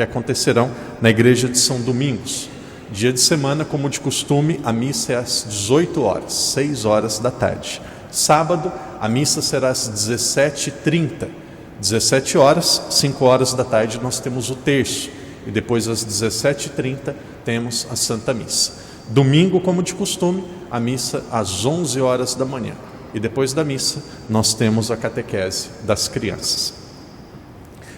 acontecerão na Igreja de São Domingos. Dia de semana, como de costume, a missa é às 18 horas, 6 horas da tarde. Sábado, a missa será às 17h30. 17 horas, 5 horas da tarde, nós temos o terço. E depois, às 17h30, temos a Santa Missa. Domingo, como de costume, a missa às 11 horas da manhã. E depois da missa, nós temos a catequese das crianças.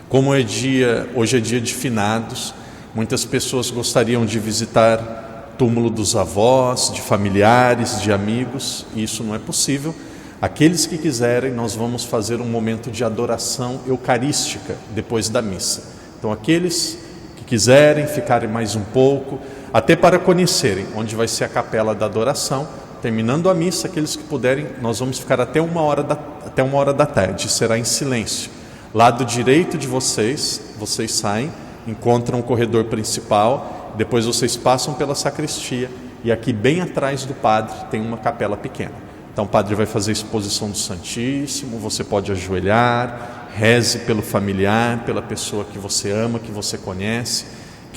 Como hoje é dia de finados, muitas pessoas gostariam de visitar o túmulo dos avós, de familiares, de amigos, e isso não é possível. Aqueles que quiserem, nós vamos fazer um momento de adoração eucarística depois da missa. Então, aqueles que quiserem ficarem mais um pouco, até para conhecerem onde vai ser a capela da adoração, terminando a missa, aqueles que puderem, nós vamos ficar até uma hora da tarde, será em silêncio. Lado direito de vocês saem, encontram o corredor principal, depois vocês passam pela sacristia e aqui bem atrás do padre tem uma capela pequena. Então o padre vai fazer a exposição do Santíssimo, você pode ajoelhar, reze pelo familiar, pela pessoa que você ama, que você conhece,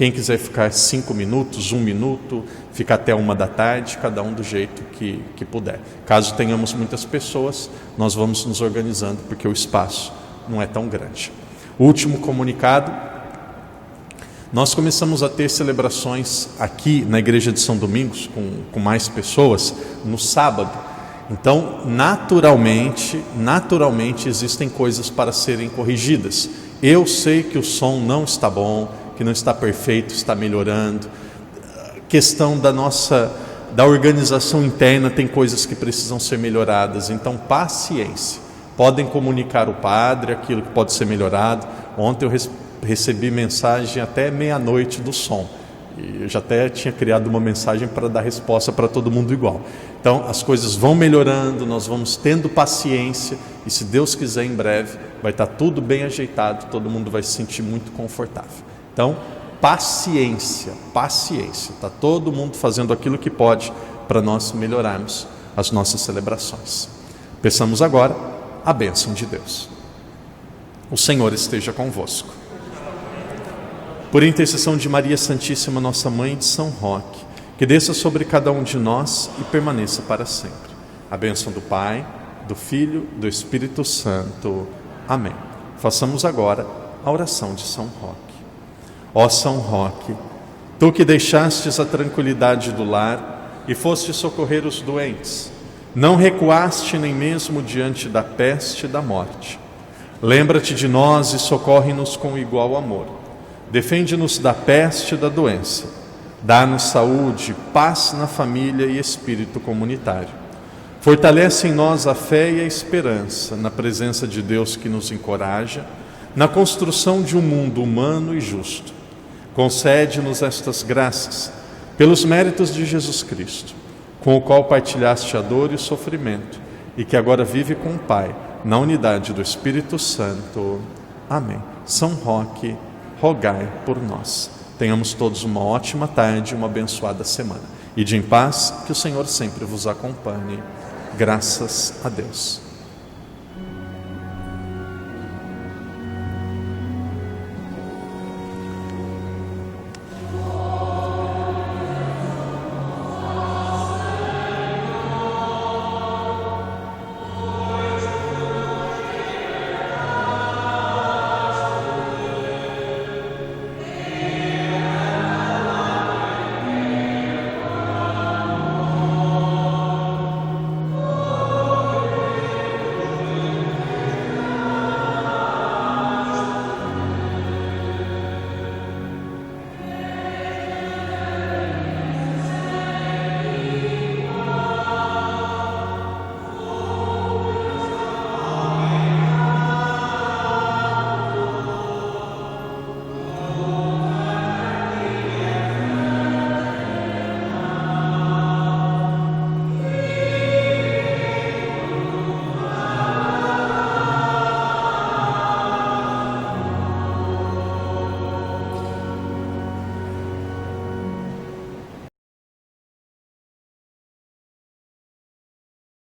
quem quiser ficar 5 minutos, 1 minuto, fica até 1 da tarde, cada um do jeito que puder. Caso tenhamos muitas pessoas, nós vamos nos organizando, porque o espaço não é tão grande. O último comunicado: nós começamos a ter celebrações aqui na Igreja de São Domingos, com mais pessoas, no sábado. Então, naturalmente existem coisas para serem corrigidas. Eu sei que o som não está bom, que não está perfeito, está melhorando. Questão da organização interna, tem coisas que precisam ser melhoradas. Então, paciência. Podem comunicar ao padre aquilo que pode ser melhorado. Ontem eu recebi mensagem até meia-noite do som. E eu já até tinha criado uma mensagem para dar resposta para todo mundo igual. Então, as coisas vão melhorando, nós vamos tendo paciência, e se Deus quiser, em breve, vai estar tudo bem ajeitado, todo mundo vai se sentir muito confortável. Então, paciência, está todo mundo fazendo aquilo que pode para nós melhorarmos as nossas celebrações. Peçamos agora a bênção de Deus. O Senhor esteja convosco. Por intercessão de Maria Santíssima, nossa Mãe, de São Roque, que desça sobre cada um de nós e permaneça para sempre. A bênção do Pai, do Filho, do Espírito Santo. Amém. Façamos agora a oração de São Roque. Ó São Roque, tu que deixastes a tranquilidade do lar e foste socorrer os doentes, não recuaste nem mesmo diante da peste e da morte. Lembra-te de nós e socorre-nos com igual amor. Defende-nos da peste e da doença. Dá-nos saúde, paz na família e espírito comunitário. Fortalece em nós a fé e a esperança na presença de Deus que nos encoraja, na construção de um mundo humano e justo. Concede-nos estas graças, pelos méritos de Jesus Cristo, com o qual partilhaste a dor e o sofrimento, e que agora vive com o Pai, na unidade do Espírito Santo. Amém. São Roque, rogai por nós. Tenhamos todos uma ótima tarde, uma abençoada semana. Ide em paz, que o Senhor sempre vos acompanhe. Graças a Deus.